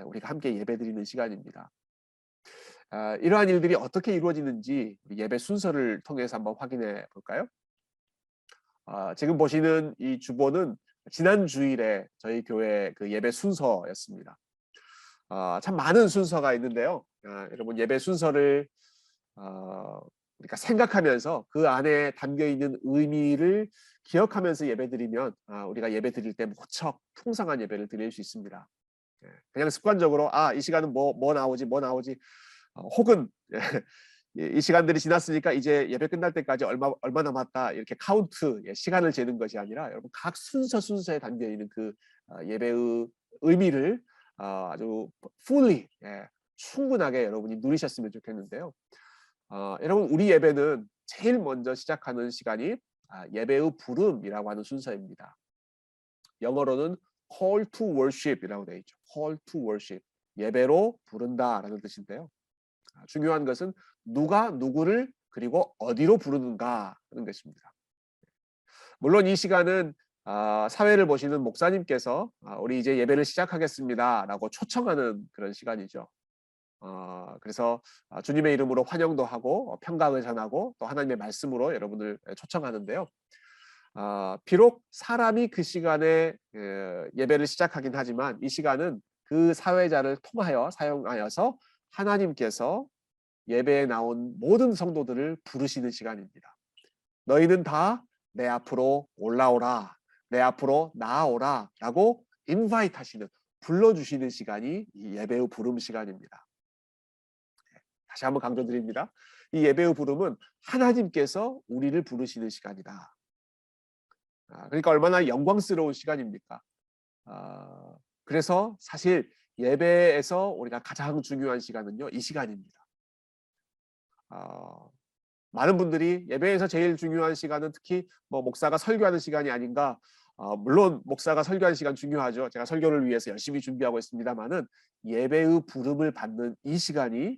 우리가 함께 예배드리는 시간입니다. 이러한 일들이 어떻게 이루어지는지 예배 순서를 통해서 한번 확인해 볼까요? 지금 보시는 이 주보는 지난 주일에 저희 교회 그 예배 순서였습니다. 참 많은 순서가 있는데요. 여러분 예배 순서를 우리가 생각하면서 그 안에 담겨 있는 의미를 기억하면서 예배드리면 우리가 예배드릴 때 무척 풍성한 예배를 드릴 수 있습니다. 그냥 습관적으로 이 시간은 뭐 나오지 혹은 이 시간들이 지났으니까 이제 예배 끝날 때까지 얼마 남았다 이렇게 카운트 시간을 재는 것이 아니라 여러분 각 순서에 담겨 있는 그 예배의 의미를 아주 fully 충분하게 여러분이 누리셨으면 좋겠는데요. 여러분 우리 예배는 제일 먼저 시작하는 시간이 예배의 부름이라고 하는 순서입니다. 영어로는 call to worship이라고 되어 있죠. call to worship. 예배로 부른다라는 뜻인데요. 중요한 것은 누가 누구를 그리고 어디로 부르는가 하는 것입니다. 물론 이 시간은 사회를 보시는 목사님께서 우리 이제 예배를 시작하겠습니다라고 초청하는 그런 시간이죠. 그래서 주님의 이름으로 환영도 하고 평강을 전하고 또 하나님의 말씀으로 여러분을 초청하는데요. 비록 사람이 그 시간에 예배를 시작하긴 하지만 이 시간은 그 사회자를 통하여 사용하여서 하나님께서 예배에 나온 모든 성도들을 부르시는 시간입니다. 너희는 다 내 앞으로 올라오라, 내 앞으로 나아오라 라고 인바이트 하시는, 불러주시는 시간이 이 예배의 부름 시간입니다. 다시 한번 강조드립니다. 이 예배의 부름은 하나님께서 우리를 부르시는 시간이다. 그러니까 얼마나 영광스러운 시간입니까? 그래서 사실 예배에서 우리가 가장 중요한 시간은요, 이 시간입니다. 많은 분들이 예배에서 제일 중요한 시간은 특히 목사가 설교하는 시간이 아닌가. 물론 목사가 설교하는 시간 중요하죠. 제가 설교를 위해서 열심히 준비하고 있습니다만은 예배의 부름을 받는 이 시간이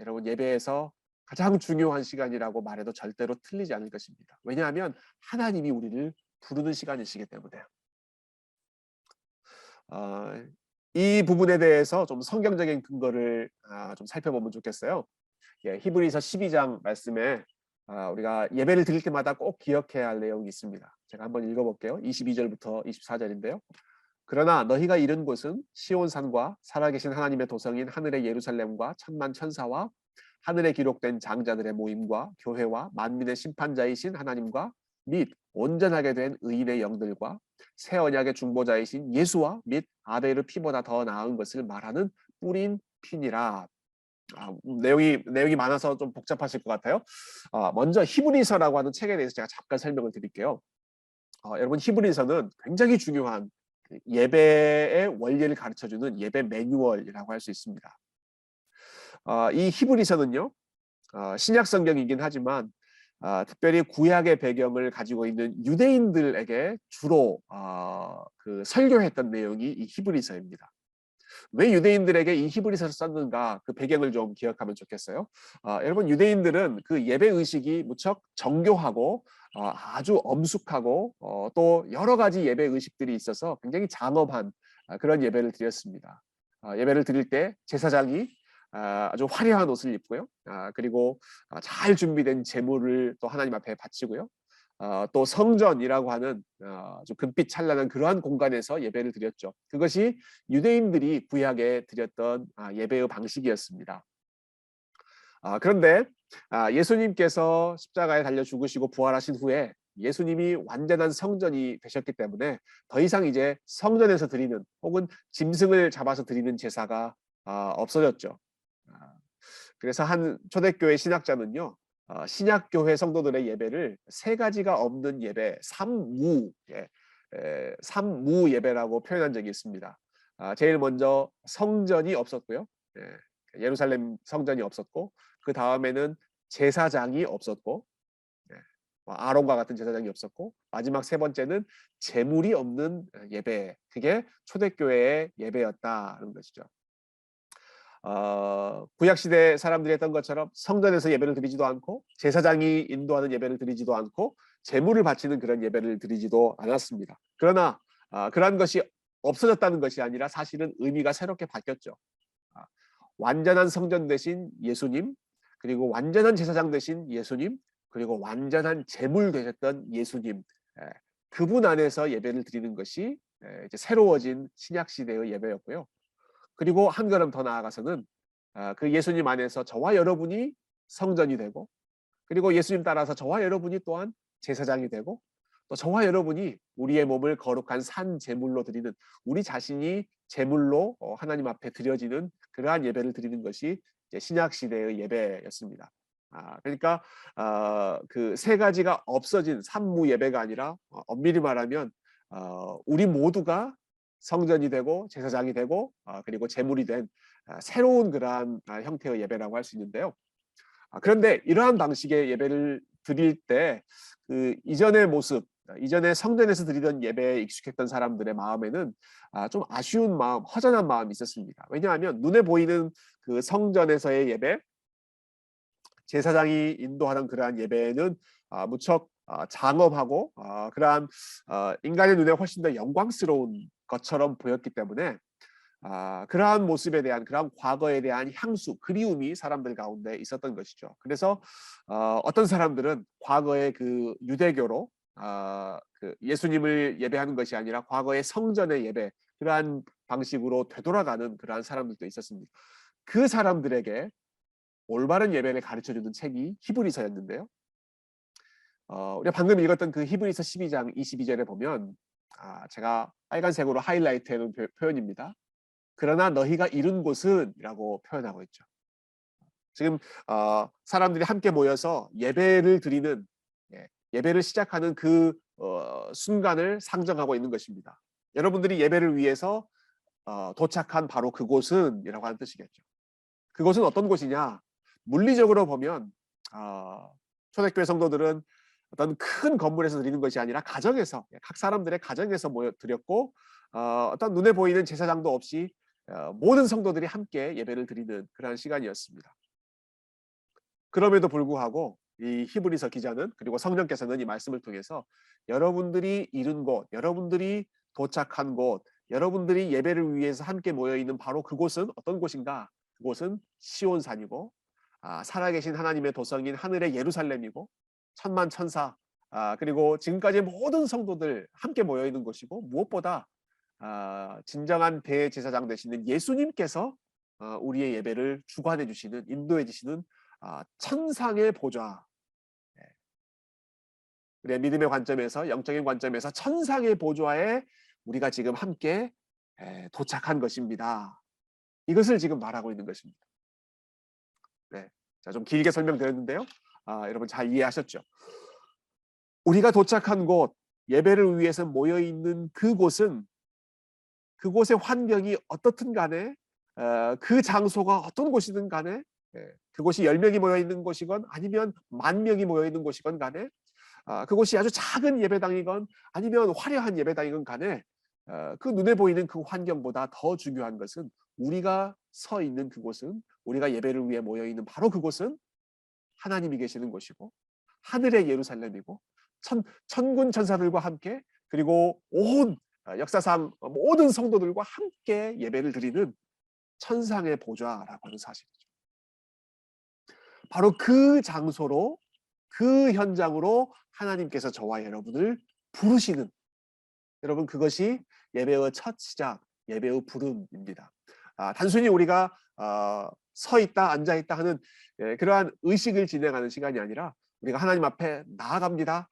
여러분 예배에서 가장 중요한 시간이라고 말해도 절대로 틀리지 않을 것입니다. 왜냐하면 하나님이 우리를 부르는 시간이시기 때문에요. 이 부분에 대해서 좀 성경적인 근거를 좀 살펴보면 좋겠어요. 히브리서 12장 말씀에 우리가 예배를 드릴 때마다 꼭 기억해야 할 내용이 있습니다. 제가 한번 읽어볼게요. 22절부터 24절인데요. 그러나 너희가 이른 곳은 시온산과 살아계신 하나님의 도성인 하늘의 예루살렘과 천만 천사와 하늘에 기록된 장자들의 모임과 교회와 만민의 심판자이신 하나님과 및 온전하게 된 의인의 영들과 새 언약의 중보자이신 예수와 및 아벨의 피보다 더 나은 것을 말하는 뿌린 피니라. 내용이 많아서 좀 복잡하실 것 같아요. 먼저 히브리서라고 하는 책에 대해서 제가 잠깐 설명을 드릴게요. 여러분 히브리서는 굉장히 중요한 예배의 원리를 가르쳐주는 예배 매뉴얼이라고 할 수 있습니다. 이 히브리서는요, 신약 성경이긴 하지만 특별히 구약의 배경을 가지고 있는 유대인들에게 주로 그 설교했던 내용이 이 히브리서입니다. 왜 유대인들에게 이 히브리서를 썼는가, 그 배경을 좀 기억하면 좋겠어요. 여러분 유대인들은 그 예배 의식이 무척 정교하고 아주 엄숙하고 또 여러 가지 예배 의식들이 있어서 굉장히 장엄한 그런 예배를 드렸습니다. 예배를 드릴 때 제사장이 아주 화려한 옷을 입고요. 그리고 잘 준비된 제물을 또 하나님 앞에 바치고요. 또 성전이라고 하는 아주 금빛 찬란한 그러한 공간에서 예배를 드렸죠. 그것이 유대인들이 구약에 드렸던 예배의 방식이었습니다. 그런데 예수님께서 십자가에 달려 죽으시고 부활하신 후에 예수님이 완전한 성전이 되셨기 때문에 더 이상 이제 성전에서 드리는 혹은 짐승을 잡아서 드리는 제사가 없어졌죠. 그래서 한 초대교회 신학자는요, 신약교회 성도들의 예배를 세 가지가 없는 예배, 삼무 예배라고 표현한 적이 있습니다. 제일 먼저 성전이 없었고요. 예루살렘 성전이 없었고, 그 다음에는 제사장이 없었고, 아론과 같은 제사장이 없었고, 마지막 세 번째는 제물이 없는 예배. 그게 초대교회의 예배였다는 것이죠. 구약 시대 사람들이 했던 것처럼 성전에서 예배를 드리지도 않고 제사장이 인도하는 예배를 드리지도 않고 제물을 바치는 그런 예배를 드리지도 않았습니다. 그러나 그러한 것이 없어졌다는 것이 아니라 사실은 의미가 새롭게 바뀌었죠. 아, 완전한 성전 대신 예수님, 그리고 완전한 제사장 대신 예수님, 그리고 완전한 제물 되셨던 예수님, 예, 그분 안에서 예배를 드리는 것이 이제 새로워진 신약 시대의 예배였고요. 그리고 한 걸음 더 나아가서는 그 예수님 안에서 저와 여러분이 성전이 되고, 그리고 예수님 따라서 저와 여러분이 또한 제사장이 되고, 또 저와 여러분이 우리의 몸을 거룩한 산 제물로 드리는, 우리 자신이 제물로 하나님 앞에 드려지는 그러한 예배를 드리는 것이 이제 신약 시대의 예배였습니다. 그러니까 그 세 가지가 없어진 산무 예배가 아니라 엄밀히 말하면 우리 모두가 성전이 되고 제사장이 되고 그리고 제물이 된 새로운 그러한 형태의 예배라고 할 수 있는데요. 그런데 이러한 방식의 예배를 드릴 때 그 이전의 모습, 이전에 성전에서 드리던 예배에 익숙했던 사람들의 마음에는 좀 아쉬운 마음, 허전한 마음이 있었습니다. 왜냐하면 눈에 보이는 그 성전에서의 예배, 제사장이 인도하는 그러한 예배는 무척 장엄하고 그러한 인간의 눈에 훨씬 더 영광스러운 것처럼 보였기 때문에 그러한 모습에 대한, 그러한 과거에 대한 향수, 그리움이 사람들 가운데 있었던 것이죠. 그래서 어떤 사람들은 과거의 그 유대교로 그 예수님을 예배하는 것이 아니라 과거의 성전의 예배, 그러한 방식으로 되돌아가는 그러한 사람들도 있었습니다. 그 사람들에게 올바른 예배를 가르쳐주는 책이 히브리서였는데요. 우리가 방금 읽었던 그 히브리서 12장 22절에 보면 제가 빨간색으로 하이라이트 해놓은 표현입니다. 그러나 너희가 이룬 곳은 이라고 표현하고 있죠. 지금 사람들이 함께 모여서 예배를 드리는, 예배를 시작하는 그 순간을 상정하고 있는 것입니다. 여러분들이 예배를 위해서 도착한 바로 그곳은 이라고 하는 뜻이겠죠. 그곳은 어떤 곳이냐? 물리적으로 보면 초대교회 성도들은 어떤 큰 건물에서 드리는 것이 아니라 가정에서, 각 사람들의 가정에서 모여 드렸고 어떤 눈에 보이는 제사장도 없이 모든 성도들이 함께 예배를 드리는 그러한 시간이었습니다. 그럼에도 불구하고 이 히브리서 기자는, 그리고 성령께서는 이 말씀을 통해서 여러분들이 이룬 곳, 여러분들이 도착한 곳, 여러분들이 예배를 위해서 함께 모여 있는 바로 그곳은 어떤 곳인가? 그곳은 시온산이고 살아계신 하나님의 도성인 하늘의 예루살렘이고 천만 천사, 그리고 지금까지 모든 성도들 함께 모여 있는 곳이고, 무엇보다 진정한 대제사장 되시는 예수님께서 우리의 예배를 주관해 주시는, 인도해 주시는 천상의 보좌, 우리의 믿음의 관점에서, 영적인 관점에서 천상의 보좌에 우리가 지금 함께 도착한 것입니다. 이것을 지금 말하고 있는 것입니다. 네, 자, 좀 길게 설명드렸는데요. 여러분 잘 이해하셨죠? 우리가 도착한 곳, 예배를 위해서 모여 있는 그곳은, 그곳의 환경이 어떻든 간에, 그 장소가 어떤 곳이든 간에, 그곳이 10명이 모여 있는 곳이건 아니면 10,000명이 모여 있는 곳이건 간에, 그곳이 아주 작은 예배당이건 아니면 화려한 예배당이건 간에 그 눈에 보이는 그 환경보다 더 중요한 것은, 우리가 서 있는 그곳은, 우리가 예배를 위해 모여 있는 바로 그곳은 하나님이 계시는 곳이고 하늘의 예루살렘이고 천군 천사들과 함께, 그리고 온 역사상 모든 성도들과 함께 예배를 드리는 천상의 보좌라고 하는 사실이죠. 바로 그 장소로, 그 현장으로 하나님께서 저와 여러분을 부르시는, 여러분 그것이 예배의 첫 시작, 예배의 부름입니다. 단순히 우리가 서 있다 앉아 있다 하는 그러한 의식을 진행하는 시간이 아니라 우리가 하나님 앞에 나아갑니다.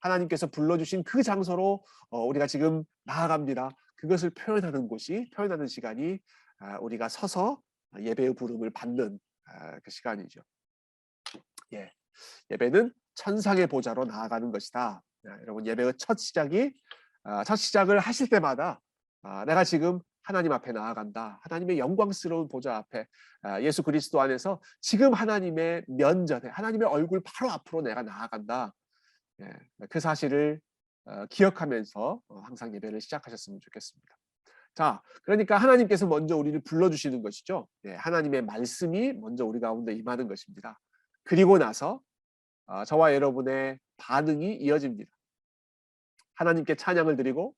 하나님께서 불러주신 그 장소로 우리가 지금 나아갑니다. 그것을 표현하는 곳이, 표현하는 시간이 우리가 서서 예배의 부름을 받는 그 시간이죠. 예배는 천상의 보좌로 나아가는 것이다. 여러분 예배의 첫 시작을 하실 때마다 내가 지금 하나님 앞에 나아간다. 하나님의 영광스러운 보좌 앞에, 예수 그리스도 안에서 지금 하나님의 면전에, 하나님의 얼굴 바로 앞으로 내가 나아간다. 그 사실을 기억하면서 항상 예배를 시작하셨으면 좋겠습니다. 자, 그러니까 하나님께서 먼저 우리를 불러주시는 것이죠. 예, 하나님의 말씀이 먼저 우리 가운데 임하는 것입니다. 그리고 나서 저와 여러분의 반응이 이어집니다. 하나님께 찬양을 드리고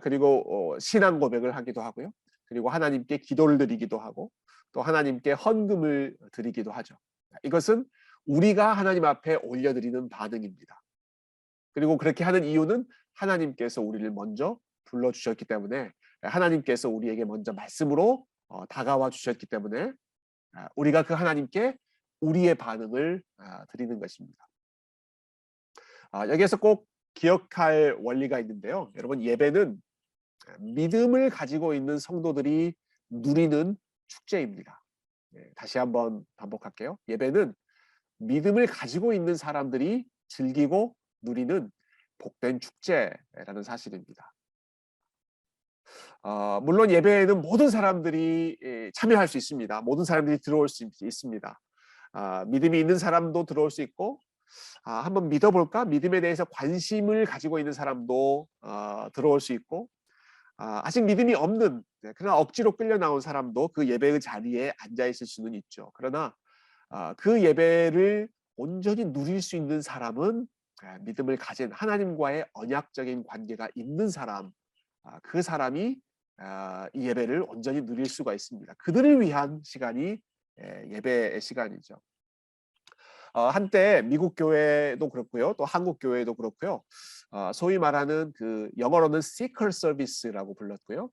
그리고 신앙 고백을 하기도 하고요. 그리고 하나님께 기도를 드리기도 하고 또 하나님께 헌금을 드리기도 하죠. 이것은 우리가 하나님 앞에 올려드리는 반응입니다. 그리고 그렇게 하는 이유는 하나님께서 우리를 먼저 불러주셨기 때문에 하나님께서 우리에게 먼저 말씀으로 다가와 주셨기 때문에 우리가 그 하나님께 우리의 반응을 드리는 것입니다. 여기에서 꼭 기억할 원리가 있는데요. 여러분, 예배는 믿음을 가지고 있는 성도들이 누리는 축제입니다. 다시 한번 반복할게요. 예배는 믿음을 가지고 있는 사람들이 즐기고 누리는 복된 축제라는 사실입니다. 물론 예배에는 모든 사람들이 참여할 수 있습니다. 모든 사람들이 들어올 수 있습니다. 믿음이 있는 사람도 들어올 수 있고 한번 믿어볼까? 믿음에 대해서 관심을 가지고 있는 사람도 들어올 수 있고 아직 믿음이 없는 그러나 억지로 끌려 나온 사람도 그 예배의 자리에 앉아 있을 수는 있죠. 그러나 그 예배를 온전히 누릴 수 있는 사람은 믿음을 가진 하나님과의 언약적인 관계가 있는 사람, 그 사람이 이 예배를 온전히 누릴 수가 있습니다. 그들을 위한 시간이 예배의 시간이죠. 한때 미국 교회도 그렇고요, 또 한국 교회도 그렇고요. 소위 말하는 그 영어로는 seeker service라고 불렀고요.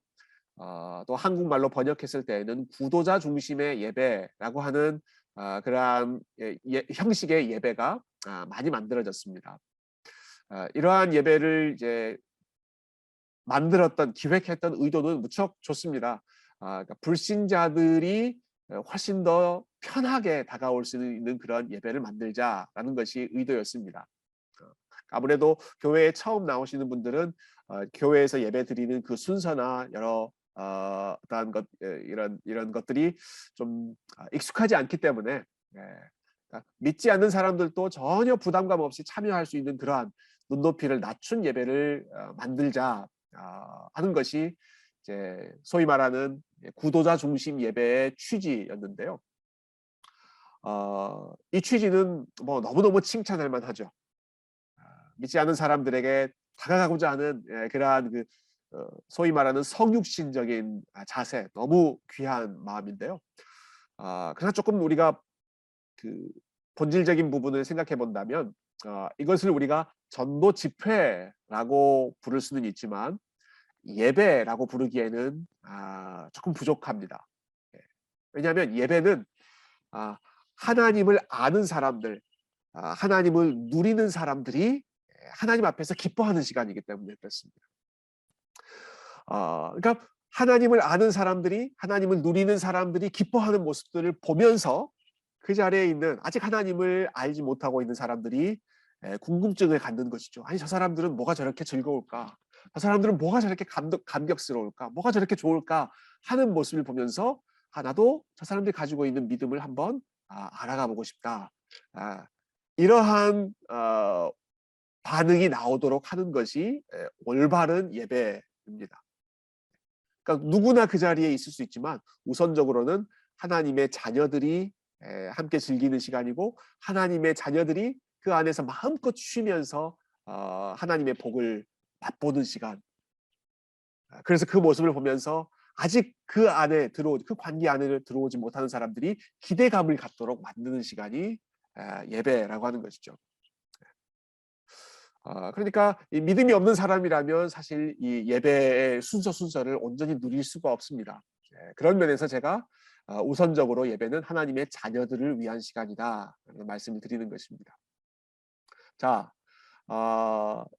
또 한국말로 번역했을 때에는 구도자 중심의 예배라고 하는 그러한 형식의 예배가 많이 만들어졌습니다. 이러한 예배를 이제 만들었던 기획했던 의도는 무척 좋습니다. 그러니까 불신자들이 훨씬 더 편하게 다가올 수 있는 그런 예배를 만들자라는 것이 의도였습니다. 아무래도 교회에 처음 나오시는 분들은 교회에서 예배 드리는 그 순서나 여러 어떠한 것 이런 것들이 좀 익숙하지 않기 때문에 그러니까 믿지 않는 사람들도 전혀 부담감 없이 참여할 수 있는 그러한 눈높이를 낮춘 예배를 만들자 하는 것이 이제 소위 말하는 구도자 중심 예배의 취지였는데요. 이 취지는 뭐 너무너무 칭찬할 만하죠. 믿지 않는 사람들에게 다가가고자 하는 그러한 그 소위 말하는 성육신적인 자세, 너무 귀한 마음인데요. 그러나 조금 우리가 그 본질적인 부분을 생각해 본다면 이것을 우리가 전도 집회라고 부를 수는 있지만 예배라고 부르기에는 조금 부족합니다. 왜냐하면 예배는 하나님을 아는 사람들, 하나님을 누리는 사람들이 하나님 앞에서 기뻐하는 시간이기 때문에 그렇습니다. 그러니까 하나님을 아는 사람들이, 하나님을 누리는 사람들이 기뻐하는 모습들을 보면서 그 자리에 있는 아직 하나님을 알지 못하고 있는 사람들이 궁금증을 갖는 것이죠. 아니, 저 사람들은 뭐가 저렇게 즐거울까? 저 사람들은 뭐가 저렇게 감격스러울까? 뭐가 저렇게 좋을까? 하는 모습을 보면서 나도 저 사람들이 가지고 있는 믿음을 한번 알아가 보고 싶다. 이러한 반응이 나오도록 하는 것이 올바른 예배입니다. 그러니까 누구나 그 자리에 있을 수 있지만 우선적으로는 하나님의 자녀들이 함께 즐기는 시간이고 하나님의 자녀들이 그 안에서 마음껏 쉬면서 하나님의 복을 맛보는 시간. 그래서 그 모습을 보면서 아직 그 관계 안에 들어오지 못하는 사람들이 기대감을 갖도록 만드는 시간이 예배라고 하는 것이죠. 그러니까 이 믿음이 없는 사람이라면 사실 이 예배의 순서를 온전히 누릴 수가 없습니다. 그런 면에서 제가 우선적으로 예배는 하나님의 자녀들을 위한 시간이다 라는 말씀을 드리는 것입니다. 자,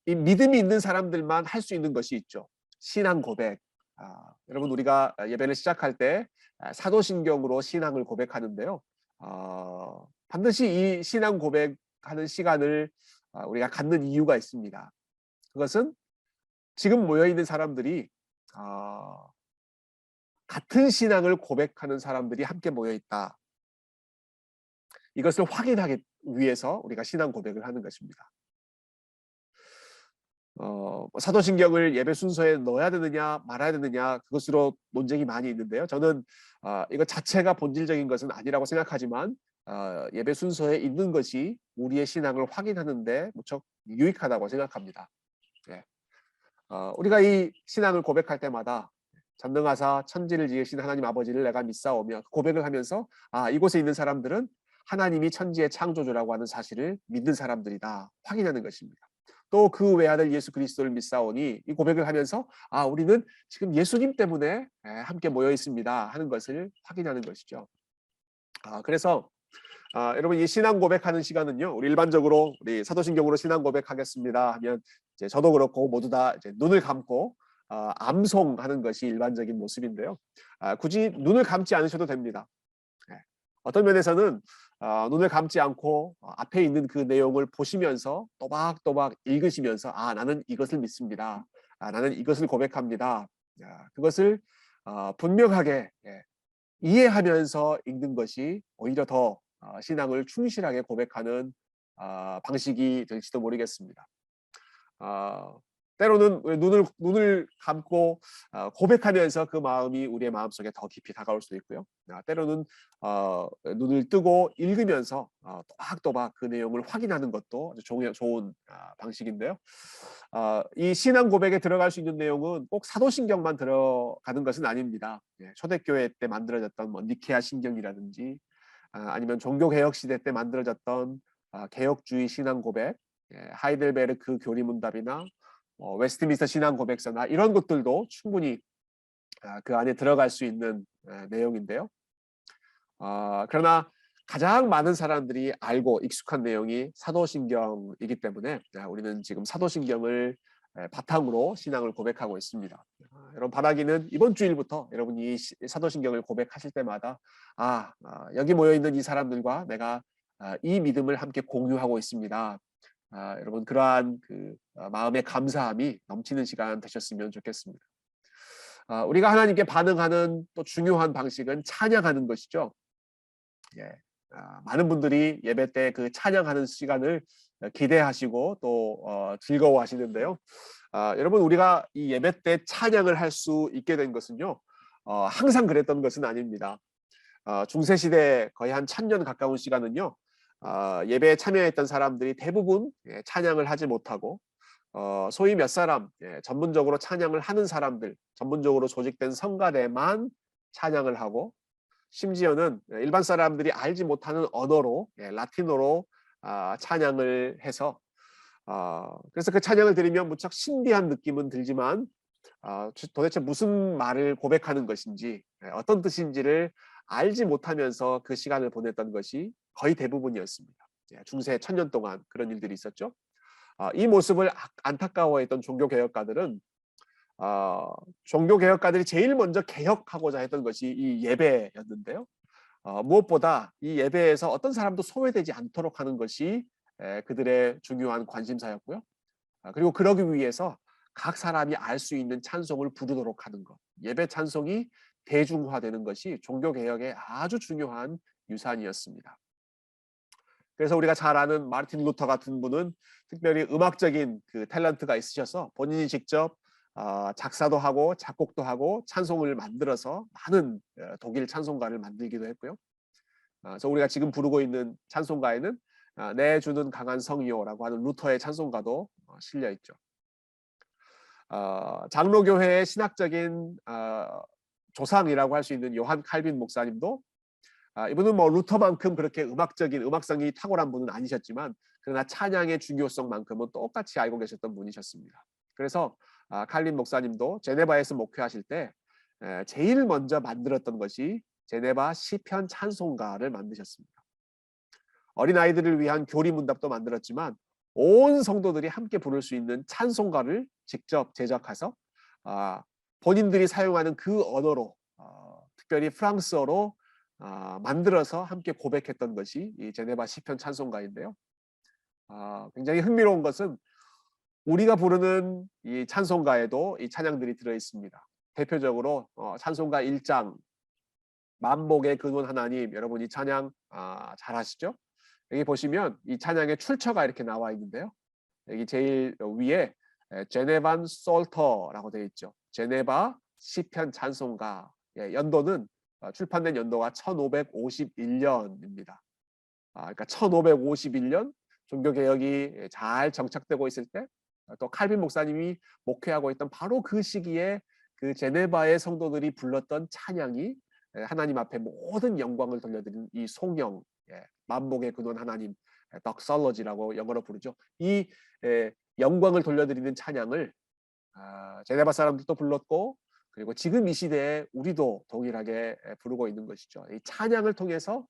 이 믿음이 있는 사람들만 할 수 있는 것이 있죠. 신앙 고백. 여러분, 우리가 예배를 시작할 때 사도신경으로 신앙을 고백하는데요. 반드시 이 신앙 고백하는 시간을 우리가 갖는 이유가 있습니다. 그것은 지금 모여있는 사람들이 같은 신앙을 고백하는 사람들이 함께 모여있다. 이것을 확인하기 위해서 우리가 신앙 고백을 하는 것입니다. 사도신경을 예배 순서에 넣어야 되느냐 말아야 되느냐 그것으로 논쟁이 많이 있는데요. 저는 이거 자체가 본질적인 것은 아니라고 생각하지만 예배 순서에 있는 것이 우리의 신앙을 확인하는 데 무척 유익하다고 생각합니다. 예. 우리가 이 신앙을 고백할 때마다 전능하사 천지를 지으신 하나님 아버지를 내가 믿사오며 고백을 하면서 이곳에 있는 사람들은 하나님이 천지의 창조주라고 하는 사실을 믿는 사람들이다 확인하는 것입니다. 또 그 외아들 예수 그리스도를 믿사오니 이 고백을 하면서 우리는 지금 예수님 때문에 함께 모여 있습니다 하는 것을 확인하는 것이죠. 그래서 여러분 이 신앙 고백하는 시간은요, 우리 일반적으로 우리 사도신경으로 신앙 고백하겠습니다 하면 이제 저도 그렇고 모두 다 이제 눈을 감고 암송하는 것이 일반적인 모습인데요. 굳이 눈을 감지 않으셔도 됩니다. 어떤 면에서는 눈을 감지 않고 앞에 있는 그 내용을 보시면서 또박또박 읽으시면서 나는 이것을 믿습니다. 나는 이것을 고백합니다. 그것을 분명하게 이해하면서 읽는 것이 오히려 더 신앙을 충실하게 고백하는 방식이 될지도 모르겠습니다. 때로는 눈을 감고 고백하면서 그 마음이 우리의 마음속에 더 깊이 다가올 수도 있고요. 때로는 눈을 뜨고 읽으면서 또박또박 그 내용을 확인하는 것도 아주 좋은 방식인데요. 이 신앙 고백에 들어갈 수 있는 내용은 꼭 사도신경만 들어가는 것은 아닙니다. 초대교회 때 만들어졌던 니케아 신경이라든지 아니면 종교개혁 시대 때 만들어졌던 개혁주의 신앙 고백, 하이델베르크 교리문답이나 웨스트민스터 신앙 고백서나 이런 것들도 충분히 그 안에 들어갈 수 있는 내용인데요. 그러나 가장 많은 사람들이 알고 익숙한 내용이 사도신경이기 때문에 우리는 지금 사도신경을 바탕으로 신앙을 고백하고 있습니다. 여러분 바라기는 이번 주일부터 여러분이 사도신경을 고백하실 때마다 여기 모여 있는 이 사람들과 내가 이 믿음을 함께 공유하고 있습니다. 여러분 그러한 그 마음의 감사함이 넘치는 시간 되셨으면 좋겠습니다. 우리가 하나님께 반응하는 또 중요한 방식은 찬양하는 것이죠. 많은 분들이 예배 때 그 찬양하는 시간을 기대하시고 또 즐거워하시는데요. 여러분 우리가 이 예배 때 찬양을 할 수 있게 된 것은요, 항상 그랬던 것은 아닙니다. 중세시대 거의 한 1000년 가까운 시간은요, 예배에 참여했던 사람들이 대부분 찬양을 하지 못하고 소위 몇 사람 전문적으로 찬양을 하는 사람들, 전문적으로 조직된 성가대만 찬양을 하고 심지어는 일반 사람들이 알지 못하는 언어로 라틴어로 찬양을 해서 그래서 그 찬양을 들으면 무척 신비한 느낌은 들지만 도대체 무슨 말을 고백하는 것인지 어떤 뜻인지를 알지 못하면서 그 시간을 보냈던 것이 거의 대부분이었습니다. 중세 1000년 동안 그런 일들이 있었죠. 이 모습을 안타까워했던 종교개혁가들은 종교개혁가들이 제일 먼저 개혁하고자 했던 것이 이 예배였는데요. 무엇보다 이 예배에서 어떤 사람도 소외되지 않도록 하는 것이 그들의 중요한 관심사였고요. 그리고 그러기 위해서 각 사람이 알 수 있는 찬송을 부르도록 하는 것, 예배 찬송이 대중화되는 것이 종교개혁의 아주 중요한 유산이었습니다. 그래서 우리가 잘 아는 마르틴 루터 같은 분은 특별히 음악적인 그 탤런트가 있으셔서 본인이 직접 작사도 하고 작곡도 하고 찬송을 만들어서 많은 독일 찬송가를 만들기도 했고요. 그래서 우리가 지금 부르고 있는 찬송가에는 내 주는 강한 성이요라고 하는 루터의 찬송가도 실려 있죠. 장로교회의 신학적인 조상이라고 할 수 있는 요한 칼빈 목사님도 이분은 뭐 루터만큼 그렇게 음악성이 탁월한 분은 아니셨지만 그러나 찬양의 중요성만큼은 똑같이 알고 계셨던 분이셨습니다. 그래서 칼빈 목사님도 제네바에서 목회하실 때 제일 먼저 만들었던 것이 제네바 시편 찬송가를 만드셨습니다. 어린아이들을 위한 교리문답도 만들었지만 온 성도들이 함께 부를 수 있는 찬송가를 직접 제작해서 본인들이 사용하는 그 언어로 특별히 프랑스어로 만들어서 함께 고백했던 것이 이 제네바 시편 찬송가인데요. 굉장히 흥미로운 것은 우리가 부르는 이 찬송가에도 이 찬양들이 들어 있습니다. 대표적으로 찬송가 1장 만복의 근원 하나님, 여러분 이 찬양 잘 아시죠? 여기 보시면 이 찬양의 출처가 이렇게 나와 있는데요. 여기 제일 위에 제네반 솔터라고 되어 있죠. 제네바 시편 찬송가. 연도는 출판된 연도가 1551년입니다. 그러니까 1551년 종교개혁이 잘 정착되고 있을 때, 또 칼빈 목사님이 목회하고 있던 바로 그 시기에 그 제네바의 성도들이 불렀던 찬양이 하나님 앞에 모든 영광을 돌려드리는 이 송영, 만복의 근원 하나님, 덕설러지라고 영어로 부르죠. 이 영광을 돌려드리는 찬양을 제네바 사람들도 불렀고, 그리고 지금 이 시대에 우리도 동일하게 부르고 있는 것이죠. 이 찬양을 통해서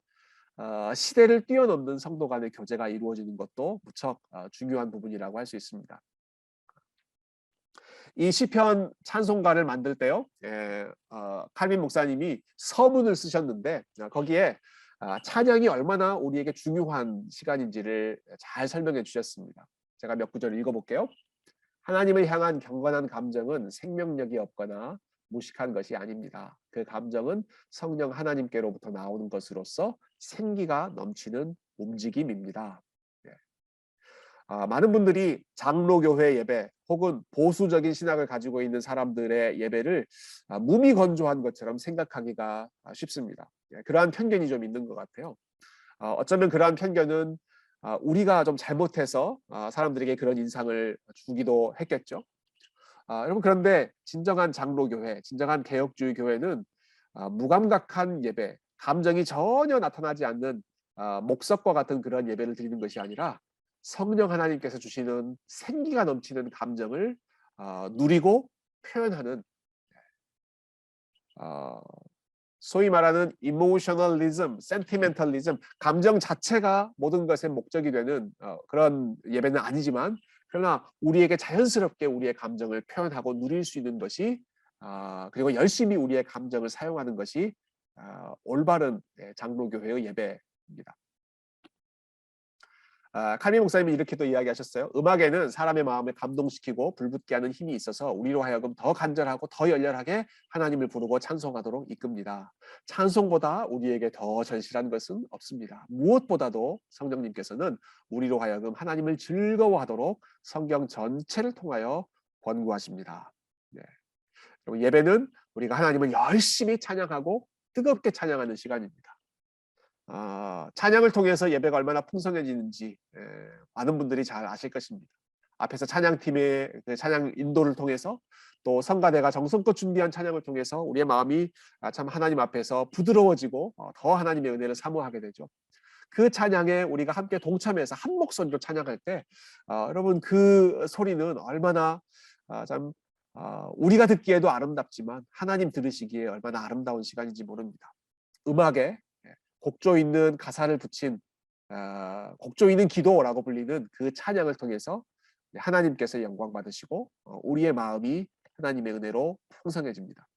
시대를 뛰어넘는 성도 간의 교제가 이루어지는 것도 무척 중요한 부분이라고 할 수 있습니다. 이 시편 찬송가를 만들 때요, 칼빈 목사님이 서문을 쓰셨는데, 거기에 찬양이 얼마나 우리에게 중요한 시간인지를 잘 설명해 주셨습니다. 제가 몇 구절 읽어볼게요. 하나님을 향한 경건한 감정은 생명력이 없거나 무식한 것이 아닙니다. 그 감정은 성령 하나님께로부터 나오는 것으로서 생기가 넘치는 움직임입니다. 많은 분들이 장로교회 예배 혹은 보수적인 신학을 가지고 있는 사람들의 예배를 무미건조한 것처럼 생각하기가 쉽습니다. 그러한 편견이 좀 있는 것 같아요. 어쩌면 그러한 편견은 우리가 좀 잘못해서 사람들에게 그런 인상을 주기도 했겠죠. 여러분, 그런데 진정한 장로교회, 진정한 개혁주의 교회는 무감각한 예배, 감정이 전혀 나타나지 않는 목석과 같은 그런 예배를 드리는 것이 아니라 성령 하나님께서 주시는 생기가 넘치는 감정을 누리고 표현하는, 소위 말하는 이모셔널리즘, 센티멘털리즘, 감정 자체가 모든 것의 목적이 되는 그런 예배는 아니지만, 그러나 우리에게 자연스럽게 우리의 감정을 표현하고 누릴 수 있는 것이, 그리고 열심히 우리의 감정을 사용하는 것이 올바른 장로교회의 예배입니다. 칼빈 목사님이 이렇게도 이야기하셨어요. 음악에는 사람의 마음을 감동시키고 불붙게 하는 힘이 있어서 우리로 하여금 더 간절하고 더 열렬하게 하나님을 부르고 찬송하도록 이끕니다. 찬송보다 우리에게 더 절실한 것은 없습니다. 무엇보다도 성령님께서는 우리로 하여금 하나님을 즐거워하도록 성경 전체를 통하여 권고하십니다. 예배는 우리가 하나님을 열심히 찬양하고 뜨겁게 찬양하는 시간입니다. 찬양을 통해서 예배가 얼마나 풍성해지는지 많은 분들이 잘 아실 것입니다. 앞에서 찬양팀의 그 찬양 인도를 통해서, 또 성가대가 정성껏 준비한 찬양을 통해서 우리의 마음이 참 하나님 앞에서 부드러워지고 더 하나님의 은혜를 사모하게 되죠. 그 찬양에 우리가 함께 동참해서 한 목소리로 찬양할 때 여러분, 그 소리는 얼마나 참 우리가 듣기에도 아름답지만 하나님 들으시기에 얼마나 아름다운 시간인지 모릅니다. 음악에 곡조 있는 가사를 붙인 곡조 있는 기도라고 불리는 그 찬양을 통해서 하나님께서 영광 받으시고 우리의 마음이 하나님의 은혜로 풍성해집니다.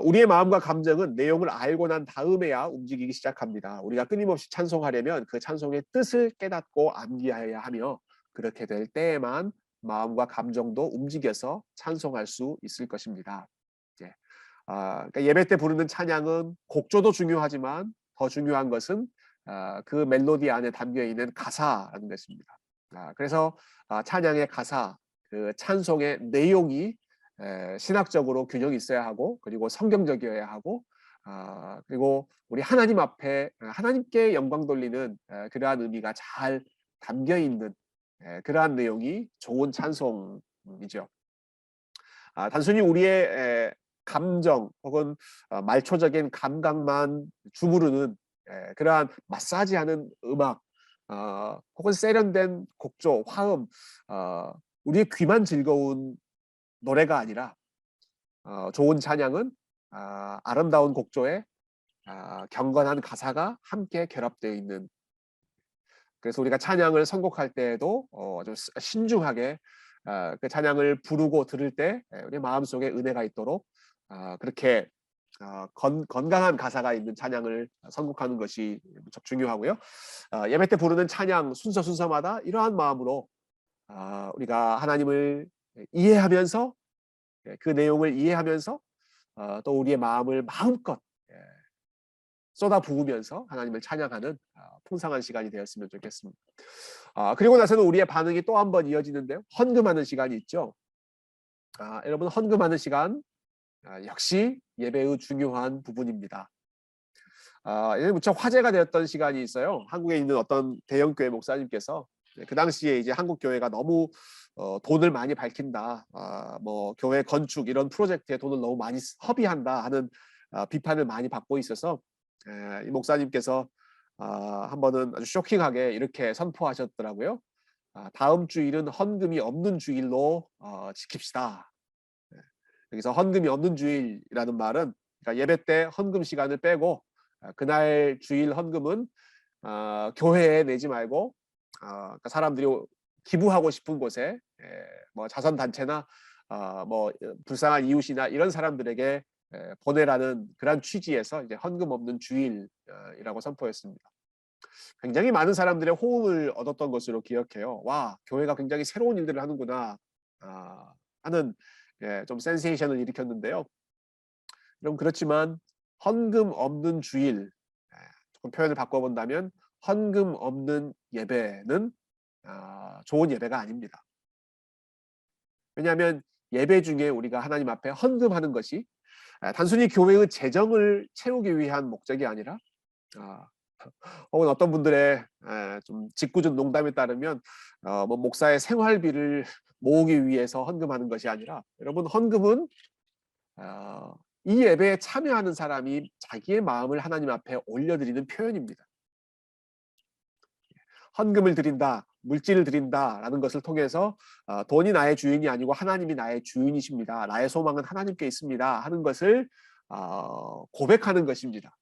우리의 마음과 감정은 내용을 알고 난 다음에야 움직이기 시작합니다. 우리가 끊임없이 찬송하려면 그 찬송의 뜻을 깨닫고 암기해야 하며, 그렇게 될 때에만 마음과 감정도 움직여서 찬송할 수 있을 것입니다. 그러니까 예배 때 부르는 찬양은 곡조도 중요하지만 더 중요한 것은 그 멜로디 안에 담겨 있는 가사라는 것입니다. 그래서 찬양의 가사, 그 찬송의 내용이 신학적으로 균형이 있어야 하고, 그리고 성경적이어야 하고, 그리고 우리 하나님 앞에 하나님께 영광 돌리는 그러한 의미가 잘 담겨 있는 그러한 내용이 좋은 찬송이죠. 단순히 우리의 감정 혹은 말초적인 감각만 주무르는 그러한 마사지하는 음악, 혹은 세련된 곡조, 화음, 우리의 귀만 즐거운 노래가 아니라 좋은 찬양은 아름다운 곡조에 경건한 가사가 함께 결합되어 있는, 그래서 우리가 찬양을 선곡할 때에도 좀 신중하게 그 찬양을 부르고 들을 때 우리 마음속에 은혜가 있도록 그렇게 건강한 가사가 있는 찬양을 선곡하는 것이 무척 중요하고요. 예배 때 부르는 찬양 순서마다 이러한 마음으로 우리가 하나님을 이해하면서, 그 내용을 이해하면서 또 우리의 마음을 마음껏 쏟아 부으면서 하나님을 찬양하는 풍성한 시간이 되었으면 좋겠습니다. 그리고 나서는 우리의 반응이 또 한 번 이어지는데요. 헌금하는 시간이 있죠. 여러분, 헌금하는 시간 역시 예배의 중요한 부분입니다. 무척 화제가 되었던 시간이 있어요. 한국에 있는 어떤 대형교회 목사님께서 그 당시에 이제 한국 교회가 너무 돈을 많이 밝힌다, 뭐 교회 건축 이런 프로젝트에 돈을 너무 많이 허비한다 하는 비판을 많이 받고 있어서 이 목사님께서 한 번은 아주 쇼킹하게 이렇게 선포하셨더라고요. 다음 주일은 헌금이 없는 주일로 지킵시다. 여기서 헌금이 없는 주일이라는 말은 그러니까 예배 때 헌금 시간을 빼고 그날 주일 헌금은 교회에 내지 말고 그러니까 사람들이 기부하고 싶은 곳에 뭐 자선단체나 뭐 불쌍한 이웃이나 이런 사람들에게 보내라는 그런 취지에서 이제 헌금 없는 주일이라고 선포했습니다. 굉장히 많은 사람들의 호응을 얻었던 것으로 기억해요. 와, 교회가 굉장히 새로운 일들을 하는구나 하는 좀 센세이션을 일으켰는데요. 그럼 그렇지만 헌금 없는 주일, 조금 표현을 바꿔본다면 헌금 없는 예배는 좋은 예배가 아닙니다. 왜냐하면 예배 중에 우리가 하나님 앞에 헌금하는 것이 단순히 교회의 재정을 채우기 위한 목적이 아니라 혹은 어떤 분들의 좀 짓궂은 농담에 따르면 뭐 목사의 생활비를 모으기 위해서 헌금하는 것이 아니라 여러분, 헌금은 이 예배에 참여하는 사람이 자기의 마음을 하나님 앞에 올려드리는 표현입니다. 헌금을 드린다, 물질을 드린다라는 것을 통해서 돈이 나의 주인이 아니고 하나님이 나의 주인이십니다. 나의 소망은 하나님께 있습니다 하는 것을 고백하는 것입니다.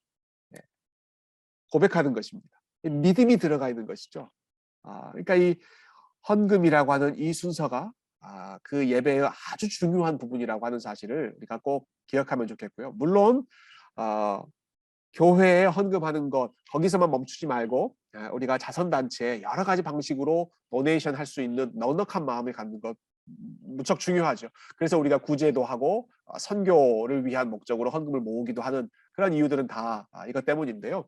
고백하는 것입니다. 믿음이 들어가 있는 것이죠. 그러니까 이 헌금이라고 하는 이 순서가 그 예배의 아주 중요한 부분이라고 하는 사실을 우리가 꼭 기억하면 좋겠고요. 물론 교회에 헌금하는 것 거기서만 멈추지 말고 우리가 자선단체에 여러 가지 방식으로 도네이션 할 수 있는 넉넉한 마음을 갖는 것 무척 중요하죠. 그래서 우리가 구제도 하고 선교를 위한 목적으로 헌금을 모으기도 하는 그런 이유들은 다 이것 때문인데요.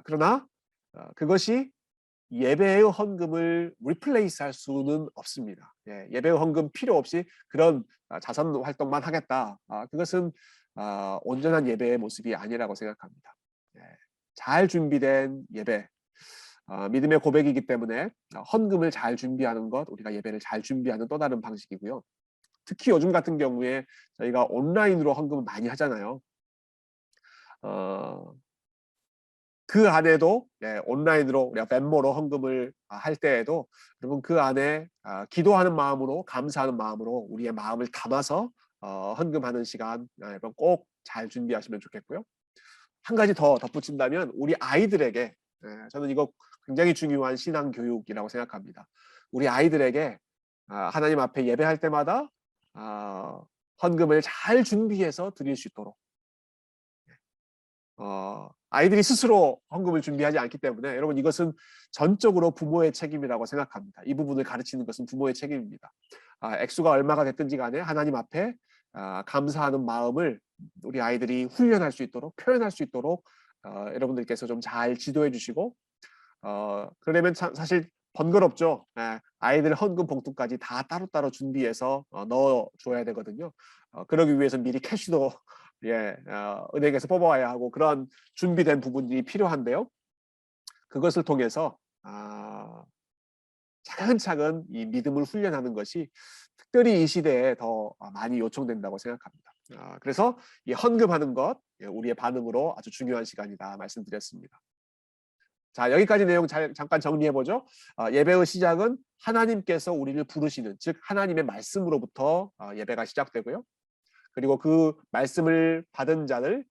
그러나 그것이 예배의 헌금을 리플레이스 할 수는 없습니다. 예배의 헌금 필요 없이 그런 자선 활동만 하겠다. 그것은 온전한 예배의 모습이 아니라고 생각합니다. 잘 준비된 예배, 믿음의 고백이기 때문에 헌금을 잘 준비하는 것, 우리가 예배를 잘 준비하는 또 다른 방식이고요. 특히 요즘 같은 경우에 저희가 온라인으로 헌금을 많이 하잖아요. 그 안에도 온라인으로 우리가 벤모로 헌금을 할 때에도 여러분 그 안에 기도하는 마음으로 감사하는 마음으로 우리의 마음을 담아서 헌금하는 시간 여러분 꼭 잘 준비하시면 좋겠고요. 한 가지 더 덧붙인다면 우리 아이들에게 저는 이거 굉장히 중요한 신앙 교육이라고 생각합니다. 우리 아이들에게 하나님 앞에 예배할 때마다 헌금을 잘 준비해서 드릴 수 있도록 아이들이 스스로 헌금을 준비하지 않기 때문에 여러분 이것은 전적으로 부모의 책임이라고 생각합니다. 이 부분을 가르치는 것은 부모의 책임입니다. 액수가 얼마가 됐든지 간에 하나님 앞에 감사하는 마음을 우리 아이들이 훈련할 수 있도록 표현할 수 있도록 여러분들께서 좀 잘 지도해 주시고 그러려면 사실 번거롭죠. 아이들 헌금 봉투까지 다 따로따로 준비해서 넣어줘야 되거든요. 그러기 위해서 미리 캐시도 은행에서 뽑아와야 하고 그런 준비된 부분이 필요한데요. 그것을 통해서 차근차근 이 믿음을 훈련하는 것이 특별히 이 시대에 더 많이 요청된다고 생각합니다. 그래서 이 헌금하는 것 우리의 반응으로 아주 중요한 시간이다 말씀드렸습니다. 자, 여기까지 내용 잠깐 정리해보죠. 예배의 시작은 하나님께서 우리를 부르시는 즉 하나님의 말씀으로부터 예배가 시작되고요. 그리고 그 말씀을 받은 자들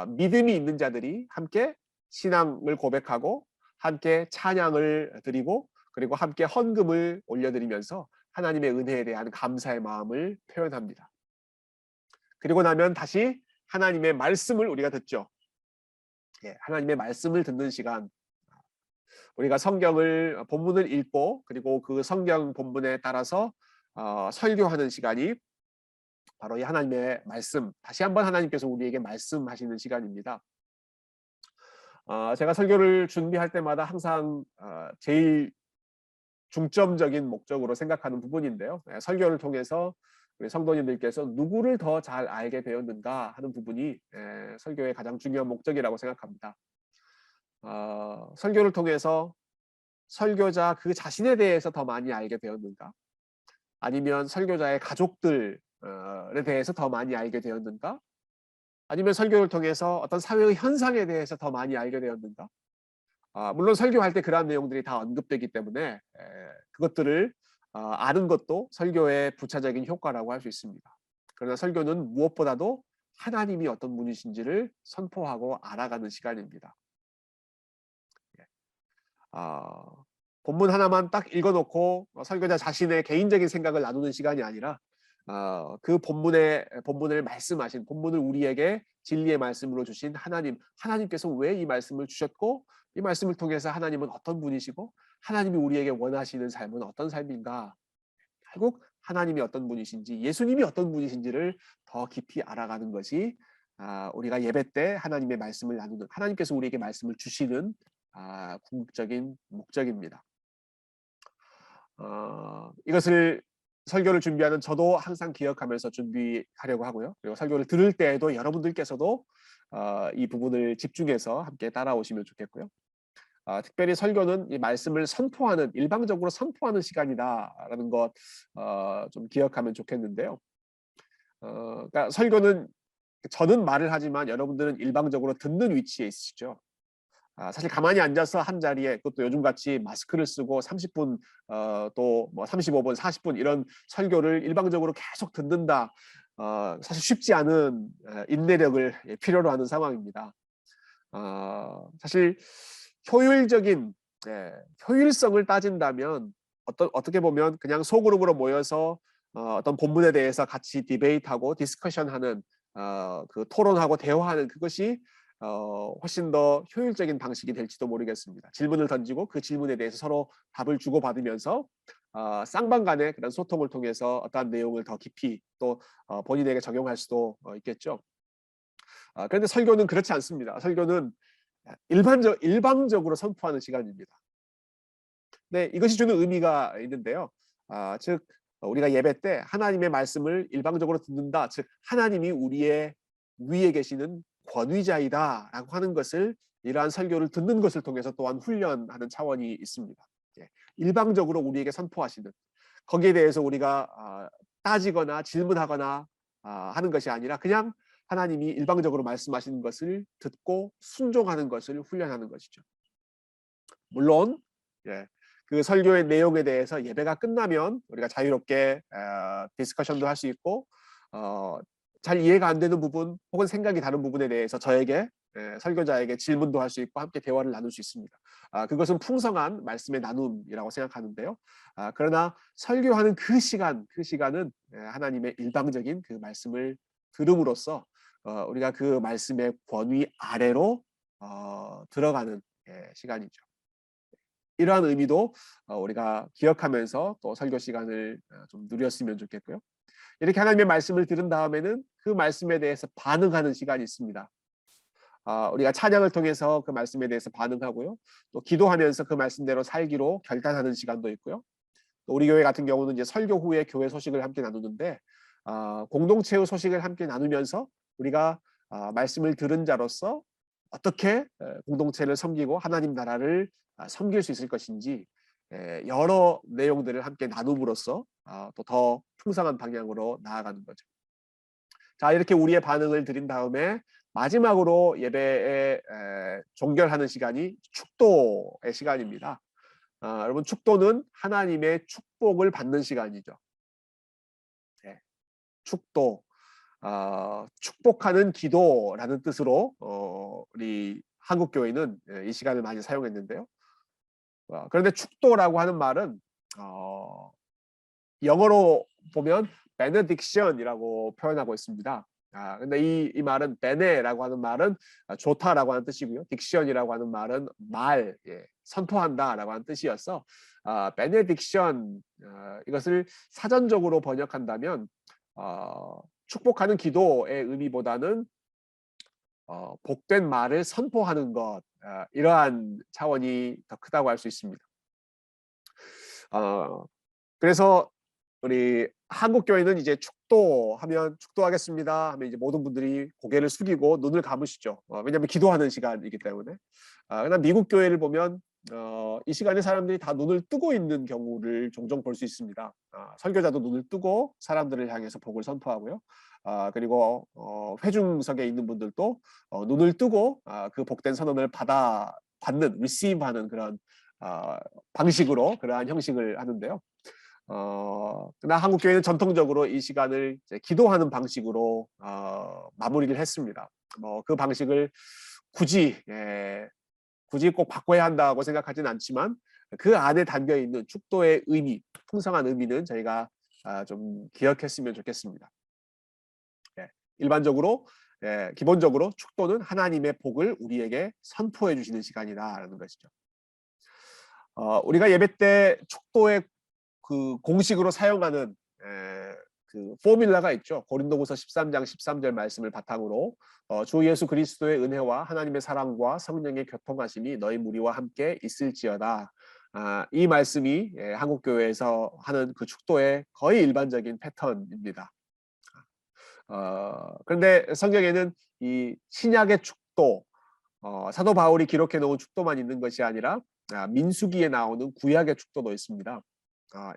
믿음이 있는 자들이 함께 신앙을 고백하고 함께 찬양을 드리고 그리고 함께 헌금을 올려드리면서 하나님의 은혜에 대한 감사의 마음을 표현합니다. 그리고 나면 다시 하나님의 말씀을 우리가 듣죠. 하나님의 말씀을 듣는 시간 우리가 성경을 본문을 읽고 그리고 그 성경 본문에 따라서 설교하는 시간이 바로 이 하나님의 말씀 다시 한번 하나님께서 우리에게 말씀하시는 시간입니다. 제가 설교를 준비할 때마다 항상 제일 중점적인 목적으로 생각하는 부분인데요. 설교를 통해서 우리 성도님들께서 누구를 더 잘 알게 되었는가 하는 부분이 설교의 가장 중요한 목적이라고 생각합니다. 설교를 통해서 설교자 그 자신에 대해서 더 많이 알게 되었는가? 아니면 설교자의 가족들에 대해서 더 많이 알게 되었는가? 아니면 설교를 통해서 어떤 사회의 현상에 대해서 더 많이 알게 되었는가? 물론 설교할 때 그러한 내용들이 다 언급되기 때문에 그것들을 아는 것도 설교의 부차적인 효과라고 할 수 있습니다. 그러나 설교는 무엇보다도 하나님이 어떤 분이신지를 선포하고 알아가는 시간입니다. 본문 하나만 딱 읽어놓고 설교자 자신의 개인적인 생각을 나누는 시간이 아니라 그 본문을 말씀하신, 본문을 우리에게 진리의 말씀으로 주신 하나님께서 왜 이 말씀을 주셨고, 이 말씀을 통해서 하나님은 어떤 분이시고, 하나님이 우리에게 원하시는 삶은 어떤 삶인가, 결국 하나님이 어떤 분이신지, 예수님이 어떤 분이신지를 더 깊이 알아가는 것이 우리가 예배 때 하나님의 말씀을 나누는, 하나님께서 우리에게 말씀을 주시는 궁극적인 목적입니다. 이것을 설교를 준비하는 저도 항상 기억하면서 준비하려고 하고요. 그리고 설교를 들을 때에도 여러분들께서도 이 부분을 집중해서 함께 따라오시면 좋겠고요. 특별히 설교는 이 말씀을 선포하는, 일방적으로 선포하는 시간이다라는 것 좀 기억하면 좋겠는데요. 그러니까 설교는 저는 말을 하지만 여러분들은 일방적으로 듣는 위치에 있으시죠. 사실 가만히 앉아서 한 자리에, 그것도 요즘같이 마스크를 쓰고 30분 또 뭐 35분 40분 이런 설교를 일방적으로 계속 듣는다, 사실 쉽지 않은 인내력을 필요로 하는 상황입니다. 사실 효율적인 효율성을 따진다면 어떻게 보면 그냥 소그룹으로 모여서 어떤 본문에 대해서 같이 디베이트하고 디스커션하는, 그 토론하고 대화하는 그것이 훨씬 더 효율적인 방식이 될지도 모르겠습니다. 질문을 던지고 그 질문에 대해서 서로 답을 주고받으면서 쌍방 간의 그런 소통을 통해서 어떠한 내용을 더 깊이 또 본인에게 적용할 수도 있겠죠. 그런데 설교는 그렇지 않습니다. 설교는 일방적으로 선포하는 시간입니다. 네, 이것이 주는 의미가 있는데요. 즉 우리가 예배 때 하나님의 말씀을 일방적으로 듣는다, 즉 하나님이 우리의 위에 계시는 권위자이다라고 하는 것을 이러한 설교를 듣는 것을 통해서 또한 훈련하는 차원이 있습니다. 일방적으로 우리에게 선포하시는, 거기에 대해서 우리가 따지거나 질문하거나 하는 것이 아니라 그냥 하나님이 일방적으로 말씀하시는 것을 듣고 순종하는 것을 훈련하는 것이죠. 물론 그 설교의 내용에 대해서 예배가 끝나면 우리가 자유롭게 디스커션도 할 수 있고, 잘 이해가 안 되는 부분 혹은 생각이 다른 부분에 대해서 저에게, 설교자에게 질문도 할 수 있고 함께 대화를 나눌 수 있습니다. 그것은 풍성한 말씀의 나눔이라고 생각하는데요. 그러나 설교하는 그 시간은 하나님의 일방적인 그 말씀을 들음으로써 우리가 그 말씀의 권위 아래로 들어가는 시간이죠. 이러한 의미도 우리가 기억하면서 또 설교 시간을 좀 누렸으면 좋겠고요. 이렇게 하나님의 말씀을 들은 다음에는 그 말씀에 대해서 반응하는 시간이 있습니다. 우리가 찬양을 통해서 그 말씀에 대해서 반응하고요. 또 기도하면서 그 말씀대로 살기로 결단하는 시간도 있고요. 또 우리 교회 같은 경우는 이제 설교 후에 교회 소식을 함께 나누는데, 공동체의 소식을 함께 나누면서 우리가 말씀을 들은 자로서 어떻게 공동체를 섬기고 하나님 나라를 섬길 수 있을 것인지 여러 내용들을 함께 나눔으로써 또 더 풍성한 방향으로 나아가는 거죠. 자, 이렇게 우리의 반응을 드린 다음에 마지막으로 예배에 종결하는 시간이 축도의 시간입니다. 여러분, 축도는 하나님의 축복을 받는 시간이죠. 축도, 축복하는 기도라는 뜻으로 우리 한국 교회는 이 시간을 많이 사용했는데요. 그런데 축도라고 하는 말은 영어로 보면 benediction이라고 표현하고 있습니다. 근데 이 말은 bene라고 하는 말은 좋다라고 하는 뜻이고요. diction이라고 하는 말은 말, 선포한다라고 하는 뜻이어서 benediction, 이것을 사전적으로 번역한다면 축복하는 기도의 의미보다는 복된 말을 선포하는 것, 이러한 차원이 더 크다고 할 수 있습니다. 그래서 우리 한국 교회는 이제 축도하면 축도하겠습니다 하면 이제 모든 분들이 고개를 숙이고 눈을 감으시죠. 왜냐하면 기도하는 시간이기 때문에. 그러나 미국 교회를 보면 이 시간에 사람들이 다 눈을 뜨고 있는 경우를 종종 볼 수 있습니다. 설교자도 눈을 뜨고 사람들을 향해서 복을 선포하고요. 그리고 회중석에 있는 분들도 눈을 뜨고 그 복된 선언을 받는, receive하는 그런 방식으로 그러한 형식을 하는데요. 그러나 한국 교회는 전통적으로 이 시간을 이제 기도하는 방식으로 마무리를 했습니다. 그 방식을 굳이 굳이 꼭 바꿔야 한다고 생각하지는 않지만 그 안에 담겨 있는 축도의 의미, 풍성한 의미는 저희가 좀 기억했으면 좋겠습니다. 일반적으로 기본적으로 축도는 하나님의 복을 우리에게 선포해 주시는 시간이다라는 것이죠. 우리가 예배 때 축도의 그 공식으로 사용하는 그 포뮬라가 있죠. 고린도후서 13장 13절 말씀을 바탕으로 주 예수 그리스도의 은혜와 하나님의 사랑과 성령의 교통하심이 너희 무리와 함께 있을지어다. 이 말씀이 한국 교회에서 하는 그 축도의 거의 일반적인 패턴입니다. 그런데 성경에는 이 신약의 축도, 사도 바울이 기록해 놓은 축도만 있는 것이 아니라 민수기에 나오는 구약의 축도도 있습니다.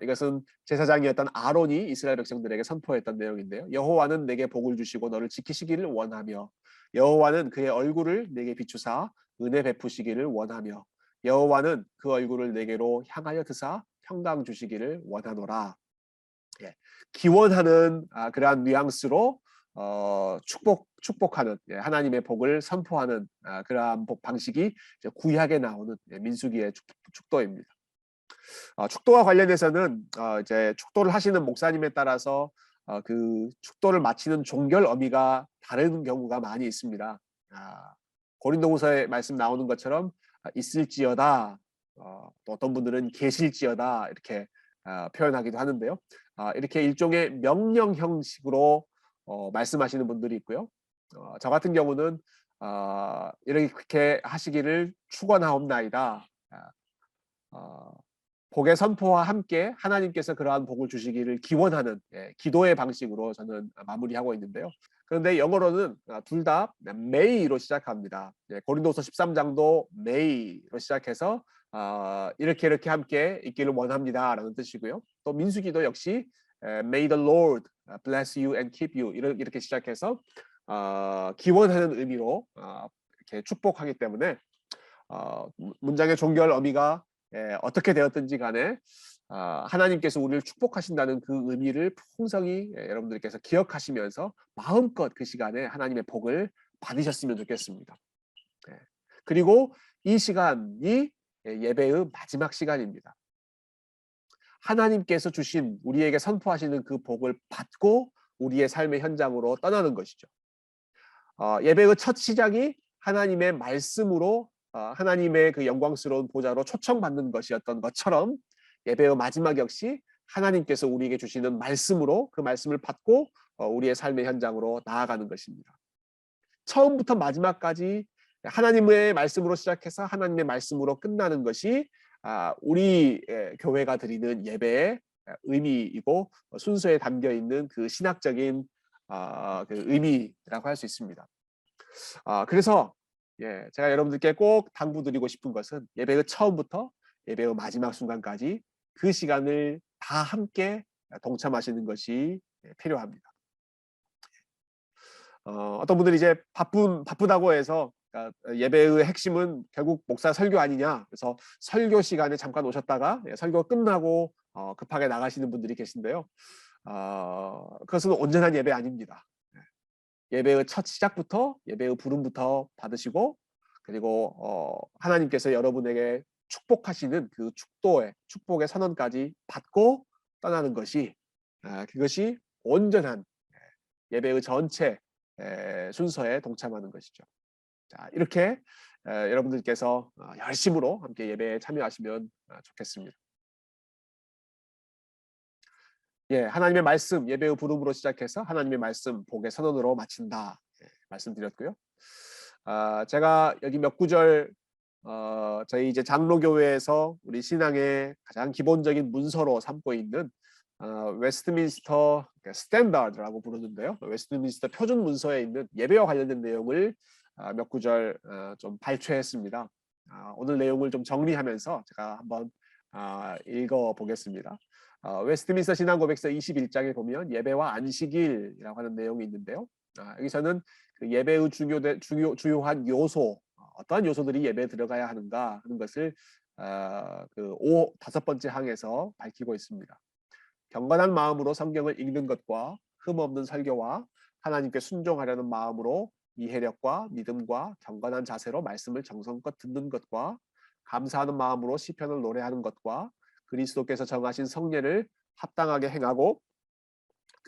이것은 제사장이었던 아론이 이스라엘 백성들에게 선포했던 내용인데요. 여호와는 내게 복을 주시고 너를 지키시기를 원하며 여호와는 그의 얼굴을 내게 비추사 은혜 베푸시기를 원하며 여호와는 그 얼굴을 내게로 향하여 드사 평강 주시기를 원하노라. 기원하는 그러한 뉘앙스로 축복하는 하나님의 복을 선포하는 그러한 복 방식이 구약에 나오는 민수기의 축도입니다. 축도와 관련해서는 이제 축도를 하시는 목사님에 따라서 그 축도를 마치는 종결 어미가 다른 경우가 많이 있습니다. 고린도후서에 말씀 나오는 것처럼 있을지어다, 또 어떤 분들은 계실지어다 이렇게 표현하기도 하는데요. 이렇게 일종의 명령 형식으로 말씀하시는 분들이 있고요. 저 같은 경우는 이렇게 하시기를 축원하옵나이다. 복의 선포와 함께 하나님께서 그러한 복을 주시기를 기원하는 기도의 방식으로 저는 마무리하고 있는데요. 그런데 영어로는 둘 다 may로 시작합니다. 고린도서 13장도 may로 시작해서 이렇게 함께 있기를 원합니다라는 뜻이고요. 또 민수기도 역시 May the Lord bless you and keep you 이렇게 시작해서 기원하는 의미로 이렇게 축복하기 때문에 문장의 종결 어미가 어떻게 되었든지 간에 하나님께서 우리를 축복하신다는 그 의미를 풍성히 여러분들께서 기억하시면서 마음껏 그 시간에 하나님의 복을 받으셨으면 좋겠습니다. 그리고 이 시간이 예배의 마지막 시간입니다. 하나님께서 주신 우리에게 선포하시는 그 복을 받고 우리의 삶의 현장으로 떠나는 것이죠. 예배의 첫 시작이 하나님의 말씀으로 하나님의 그 영광스러운 보좌로 초청받는 것이었던 것처럼 예배의 마지막 역시 하나님께서 우리에게 주시는 말씀으로 그 말씀을 받고 우리의 삶의 현장으로 나아가는 것입니다. 처음부터 마지막까지 하나님의 말씀으로 시작해서 하나님의 말씀으로 끝나는 것이 우리 교회가 드리는 예배의 의미이고 순서에 담겨 있는 그 신학적인 그 의미라고 할 수 있습니다. 그래서 제가 여러분들께 꼭 당부드리고 싶은 것은 예배의 처음부터 예배의 마지막 순간까지 그 시간을 다 함께 동참하시는 것이 필요합니다. 어떤 분들이 이제 바쁘다고 해서 예배의 핵심은 결국 목사 설교 아니냐, 그래서 설교 시간에 잠깐 오셨다가 설교 끝나고 급하게 나가시는 분들이 계신데요. 그것은 온전한 예배 아닙니다. 예배의 첫 시작부터 예배의 부름부터 받으시고 그리고 하나님께서 여러분에게 축복하시는 그 축복의 선언까지 받고 떠나는 것이 그것이 온전한 예배의 전체 순서에 동참하는 것이죠. 자, 이렇게 여러분들께서 열심으로 함께 예배에 참여하시면 좋겠습니다. 하나님의 말씀, 예배의 부름으로 시작해서 하나님의 말씀, 복의 선언으로 마친다 말씀드렸고요. 제가 여기 몇 구절 저희 이제 장로교회에서 우리 신앙의 가장 기본적인 문서로 삼고 있는 웨스트민스터 스탠다드라고 부르는데요. 웨스트민스터 표준 문서에 있는 예배와 관련된 내용을 몇 구절 좀 발췌했습니다. 오늘 내용을 좀 정리하면서 제가 한번 읽어 보겠습니다. 웨스트민스터 신앙고백서 21장에 보면 예배와 안식일이라고 하는 내용이 있는데요. 여기서는 그 예배의 주요한 요소, 어떠한 요소들이 예배에 들어가야 하는가 하는 것을 다섯 번째 항에서 밝히고 있습니다. 경건한 마음으로 성경을 읽는 것과 흠없는 설교와 하나님께 순종하려는 마음으로 이해력과 믿음과 경건한 자세로 말씀을 정성껏 듣는 것과 감사하는 마음으로 시편을 노래하는 것과 그리스도께서 정하신 성례를 합당하게 행하고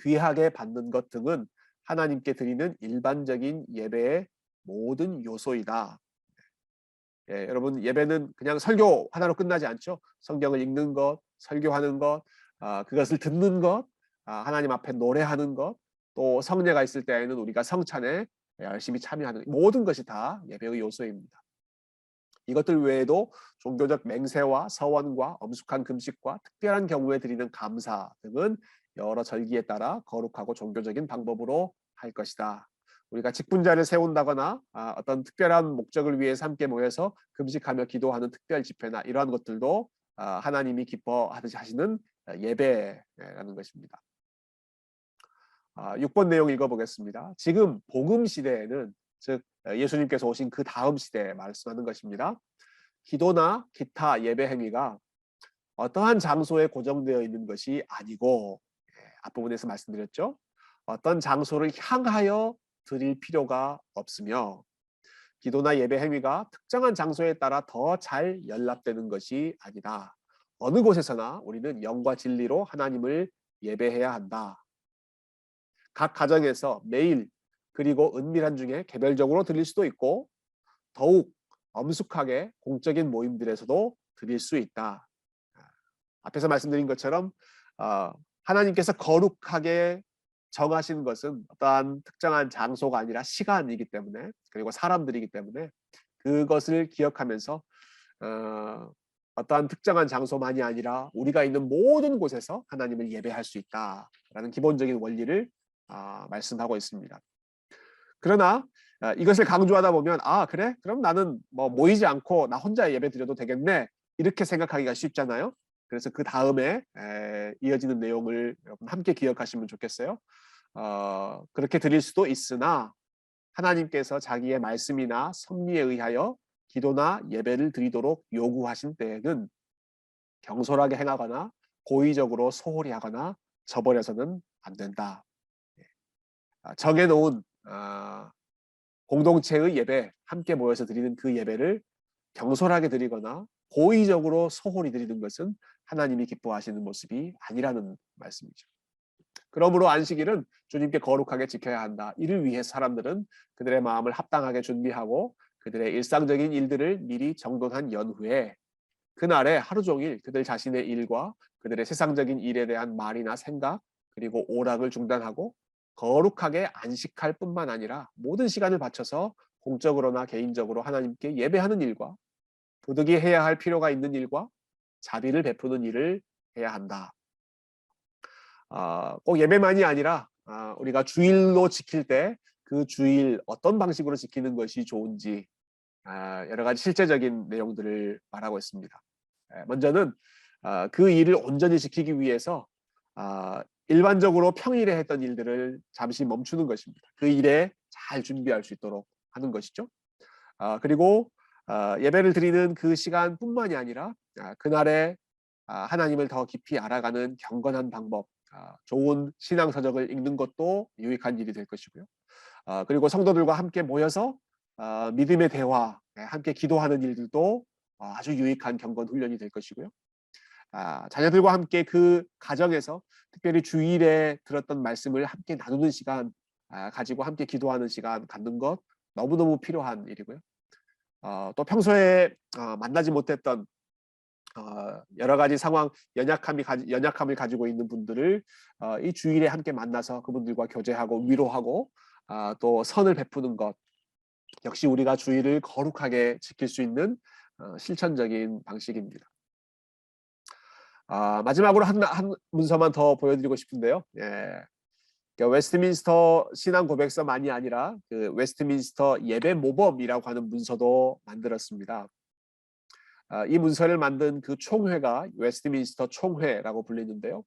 귀하게 받는 것 등은 하나님께 드리는 일반적인 예배의 모든 요소이다. 예, 여러분 예배는 그냥 설교 하나로 끝나지 않죠. 성경을 읽는 것, 설교하는 것, 그것을 듣는 것, 하나님 앞에 노래하는 것, 또 성례가 있을 때에는 우리가 성찬에 열심히 참여하는 모든 것이 다 예배의 요소입니다. 이것들 외에도 종교적 맹세와 서원과 엄숙한 금식과 특별한 경우에 드리는 감사 등은 여러 절기에 따라 거룩하고 종교적인 방법으로 할 것이다. 우리가 직분자를 세운다거나 어떤 특별한 목적을 위해서 함께 모여서 금식하며 기도하는 특별 집회나 이러한 것들도 하나님이 기뻐하시는 예배라는 것입니다. 6번 내용 읽어보겠습니다. 지금 복음 시대에는 즉 예수님께서 오신 그 다음 시대에 말씀하는 것입니다. 기도나 기타 예배 행위가 어떠한 장소에 고정되어 있는 것이 아니고 앞부분에서 말씀드렸죠. 어떤 장소를 향하여 드릴 필요가 없으며 기도나 예배 행위가 특정한 장소에 따라 더 잘 연락되는 것이 아니다. 어느 곳에서나 우리는 영과 진리로 하나님을 예배해야 한다. 각 가정에서 매일 그리고 은밀한 중에 개별적으로 드릴 수도 있고 더욱 엄숙하게 공적인 모임들에서도 드릴 수 있다. 앞에서 말씀드린 것처럼 하나님께서 거룩하게 정하신 것은 어떠한 특정한 장소가 아니라 시간이기 때문에 그리고 사람들이기 때문에 그것을 기억하면서 어떠한 특정한 장소만이 아니라 우리가 있는 모든 곳에서 하나님을 예배할 수 있다라는 기본적인 원리를 말씀하고 있습니다. 그러나 이것을 강조하다 보면 그래? 그럼 나는 뭐 모이지 않고 나 혼자 예배 드려도 되겠네 이렇게 생각하기가 쉽잖아요. 그래서 그 다음에 이어지는 내용을 여러분 함께 기억하시면 좋겠어요. 그렇게 드릴 수도 있으나 하나님께서 자기의 말씀이나 섭리에 의하여 기도나 예배를 드리도록 요구하신 때에는 경솔하게 행하거나 고의적으로 소홀히 하거나 저버려서는 안 된다. 정해놓은 공동체의 예배, 함께 모여서 드리는 그 예배를 경솔하게 드리거나 고의적으로 소홀히 드리는 것은 하나님이 기뻐하시는 모습이 아니라는 말씀이죠. 그러므로 안식일은 주님께 거룩하게 지켜야 한다. 이를 위해 사람들은 그들의 마음을 합당하게 준비하고 그들의 일상적인 일들을 미리 정돈한 연후에 그날에 하루 종일 그들 자신의 일과 그들의 세상적인 일에 대한 말이나 생각 그리고 오락을 중단하고 거룩하게 안식할 뿐만 아니라 모든 시간을 바쳐서 공적으로나 개인적으로 하나님께 예배하는 일과 부득이 해야 할 필요가 있는 일과 자비를 베푸는 일을 해야 한다. 꼭 예배만이 아니라 우리가 주일로 지킬 때 그 주일 어떤 방식으로 지키는 것이 좋은지 여러 가지 실제적인 내용들을 말하고 있습니다. 먼저는 그 일을 온전히 지키기 위해서 일반적으로 평일에 했던 일들을 잠시 멈추는 것입니다. 그 일에 잘 준비할 수 있도록 하는 것이죠. 그리고 예배를 드리는 그 시간뿐만이 아니라 그날에 하나님을 더 깊이 알아가는 경건한 방법, 좋은 신앙서적을 읽는 것도 유익한 일이 될 것이고요. 그리고 성도들과 함께 모여서 믿음의 대화, 함께 기도하는 일들도 아주 유익한 경건 훈련이 될 것이고요. 자녀들과 함께 그 가정에서 특별히 주일에 들었던 말씀을 함께 나누는 시간 가지고 함께 기도하는 시간 갖는 것 너무너무 필요한 일이고요. 또 평소에 만나지 못했던 여러 가지 상황 연약함을 가지고 있는 분들을 이 주일에 함께 만나서 그분들과 교제하고 위로하고 또 선을 베푸는 것 역시 우리가 주의를 거룩하게 지킬 수 있는 실천적인 방식입니다. 마지막으로 한 문서만 더 보여드리고 싶은데요. 예. 그러니까 웨스트민스터 신앙 고백서만이 아니라 그 웨스트민스터 예배 모범이라고 하는 문서도 만들었습니다. 이 문서를 만든 그 총회가 웨스트민스터 총회라고 불리는데요.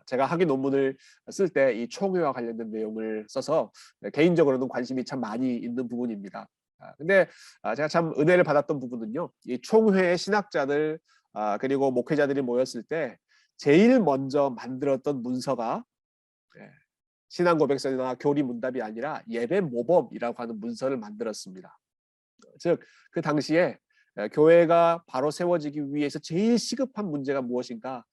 제가 학위 논문을 쓸 때 이 총회와 관련된 내용을 써서 개인적으로는 관심이 참 많이 있는 부분입니다. 근데 제가 참 은혜를 받았던 부분은요. 이 총회의 신학자들 그리고 목회자들이 모였을 때 제일 먼저 만들었던 문서가 신앙 고백서나 교리 문답이 아니라 예배 모범이라고 하는 문서를 만들었습니다. 즉 그 당시에 교회가 바로 세워지기 위해서 제일 시급한 문제가 무엇인가?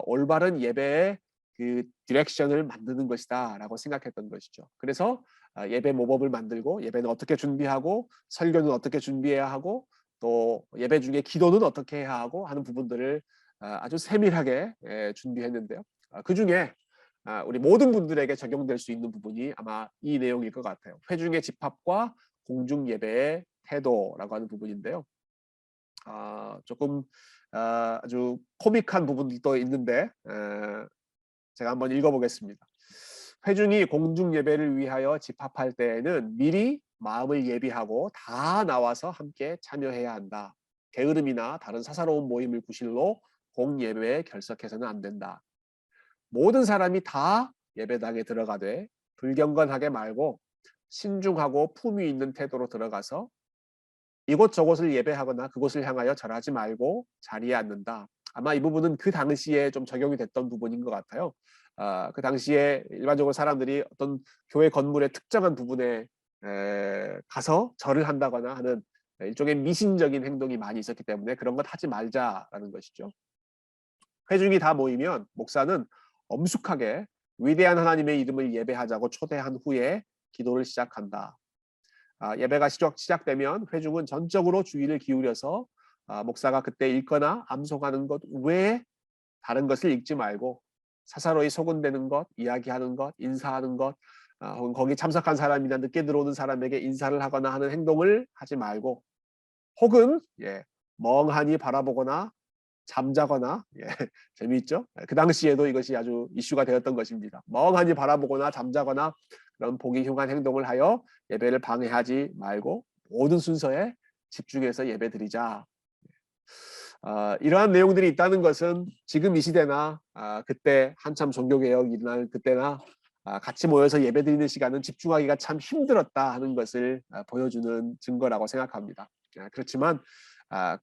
올바른 예배의 그 디렉션을 만드는 것이다라고 생각했던 것이죠. 그래서 예배 모범을 만들고 예배는 어떻게 준비하고 설교는 어떻게 준비해야 하고 또 예배 중에 기도는 어떻게 해야 하고 하는 부분들을 아주 세밀하게 준비했는데요. 그 중에 우리 모든 분들에게 적용될 수 있는 부분이 아마 이 내용일 것 같아요. 회중의 집합과 공중 예배의 태도라고 하는 부분인데요. 조금 아주 코믹한 부분도 있는데 제가 한번 읽어보겠습니다. 회중이 공중 예배를 위하여 집합할 때에는 미리 마음을 예비하고 다 나와서 함께 참여해야 한다. 게으름이나 다른 사사로운 모임을 구실로 공예배에 결석해서는 안 된다. 모든 사람이 다 예배당에 들어가되 불경건하게 말고 신중하고 품위 있는 태도로 들어가서 이곳저곳을 예배하거나 그곳을 향하여 절하지 말고 자리에 앉는다. 아마 이 부분은 그 당시에 좀 적용이 됐던 부분인 것 같아요. 그 당시에 일반적으로 사람들이 어떤 교회 건물의 특정한 부분에 가서 절을 한다거나 하는 일종의 미신적인 행동이 많이 있었기 때문에 그런 것 하지 말자라는 것이죠. 회중이 다 모이면 목사는 엄숙하게 위대한 하나님의 이름을 예배하자고 초대한 후에 기도를 시작한다. 예배가 시작되면 회중은 전적으로 주의를 기울여서 목사가 그때 읽거나 암송하는 것 외에 다른 것을 읽지 말고 사사로이 소근대는 것, 이야기하는 것, 인사하는 것, 혹은 거기 참석한 사람이나 늦게 들어오는 사람에게 인사를 하거나 하는 행동을 하지 말고 혹은 멍하니 바라보거나 잠자거나 재미있죠? 그 당시에도 이것이 아주 이슈가 되었던 것입니다. 멍하니 바라보거나 잠자거나 그런 보기 흉한 행동을 하여 예배를 방해하지 말고 모든 순서에 집중해서 예배드리자. 이러한 내용들이 있다는 것은 지금 이 시대나 그때 한참 종교개혁이 일어날 그때나 같이 모여서 예배드리는 시간은 집중하기가 참 힘들었다 하는 것을 보여주는 증거라고 생각합니다. 그렇지만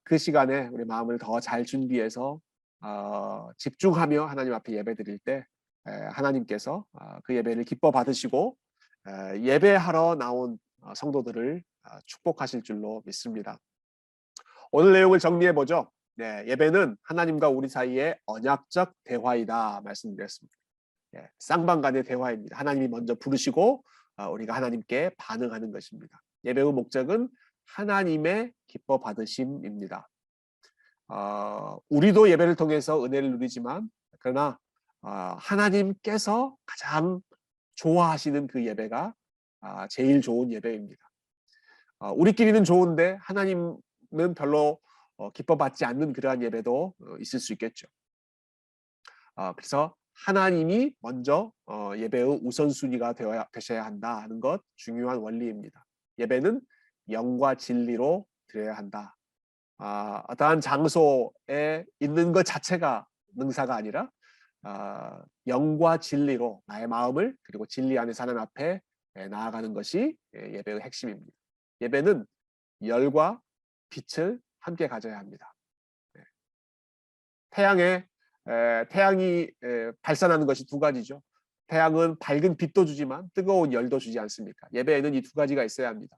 그 시간에 우리 마음을 더 잘 준비해서 집중하며 하나님 앞에 예배드릴 때 하나님께서 그 예배를 기뻐 받으시고 예배하러 나온 성도들을 축복하실 줄로 믿습니다. 오늘 내용을 정리해 보죠. 예배는 하나님과 우리 사이의 언약적 대화이다 말씀드렸습니다. 쌍방간의 대화입니다. 하나님이 먼저 부르시고 우리가 하나님께 반응하는 것입니다. 예배의 목적은 하나님의 기뻐 받으심입니다. 우리도 예배를 통해서 은혜를 누리지만 그러나 하나님께서 가장 좋아하시는 그 예배가 제일 좋은 예배입니다. 우리끼리는 좋은데 하나님은 별로 기뻐받지 않는 그러한 예배도 있을 수 있겠죠. 그래서 하나님이 먼저 예배의 우선순위가 되셔야 한다 하는 것 중요한 원리입니다. 예배는 영과 진리로 드려야 한다. 어떠한 장소에 있는 것 자체가 능사가 아니라 영과 진리로 나의 마음을 그리고 진리 안에서 하나님 앞에 나아가는 것이 예배의 핵심입니다. 예배는 열과 빛을 함께 가져야 합니다. 태양이 발산하는 것이 두 가지죠. 태양은 밝은 빛도 주지만 뜨거운 열도 주지 않습니까? 예배에는 이 두 가지가 있어야 합니다.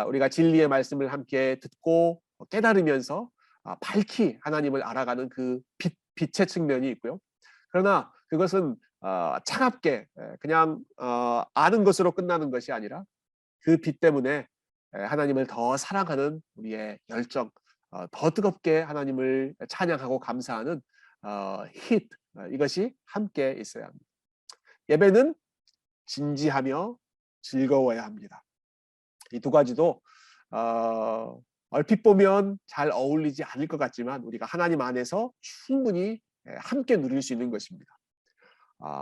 우리가 진리의 말씀을 함께 듣고 깨달으면서 밝히 하나님을 알아가는 그 빛의 측면이 있고요. 그러나 그것은 차갑게 그냥 아는 것으로 끝나는 것이 아니라 그 빛 때문에 하나님을 더 사랑하는 우리의 열정, 더 뜨겁게 하나님을 찬양하고 감사하는 히트 이것이 함께 있어야 합니다. 예배는 진지하며 즐거워야 합니다. 이 두 가지도 얼핏 보면 잘 어울리지 않을 것 같지만 우리가 하나님 안에서 충분히 함께 누릴 수 있는 것입니다.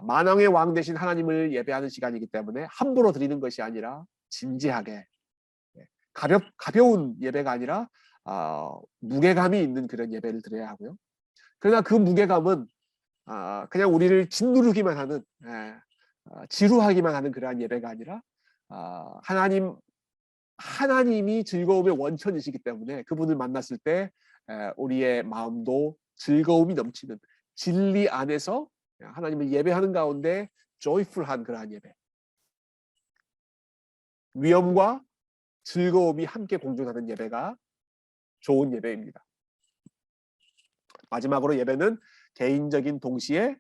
만왕의 왕 되신 하나님을 예배하는 시간이기 때문에 함부로 드리는 것이 아니라 진지하게, 가벼운 예배가 아니라 무게감이 있는 그런 예배를 드려야 하고요. 그러나 그 무게감은 그냥 우리를 짓누르기만 하는, 지루하기만 하는 그러한 예배가 아니라 하나님이 즐거움의 원천이시기 때문에 그분을 만났을 때 우리의 마음도 즐거움이 넘치는, 진리 안에서 하나님을 예배하는 가운데 joyful한 그러한 예배, 위엄과 즐거움이 함께 공존하는 예배가 좋은 예배입니다. 마지막으로 예배는 개인적인 동시에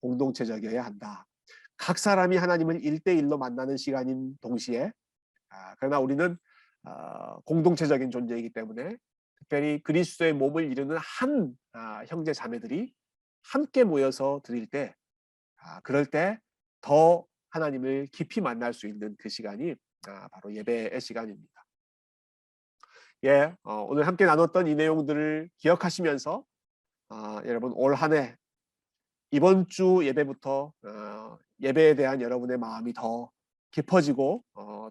공동체적이어야 한다. 각 사람이 하나님을 1대1로 만나는 시간인 동시에, 그러나 우리는 공동체적인 존재이기 때문에 특별히 그리스도의 몸을 이루는 한 형제 자매들이 함께 모여서 드릴 때, 그럴 때 더 하나님을 깊이 만날 수 있는 그 시간이 바로 예배의 시간입니다. 오늘 함께 나눴던 이 내용들을 기억하시면서 여러분 올 한 해 이번 주 예배부터 예배에 대한 여러분의 마음이 더 깊어지고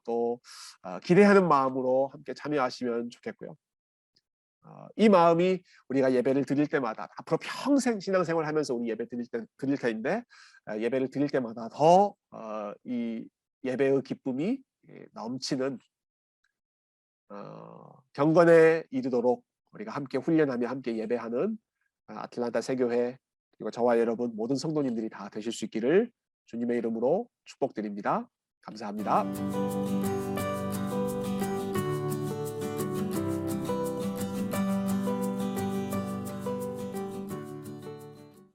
또 기대하는 마음으로 함께 참여하시면 좋겠고요. 이 마음이 우리가 예배를 드릴 때마다 앞으로 평생 신앙생활 하면서 우리 예배 드릴 텐데 예배를 드릴 때마다 더 이 예배의 기쁨이 넘치는 경건에 이르도록 우리가 함께 훈련하며 함께 예배하는 아틀란타 새교회 그리고 저와 여러분 모든 성도님들이 다 되실 수 있기를 주님의 이름으로 축복드립니다. 감사합니다.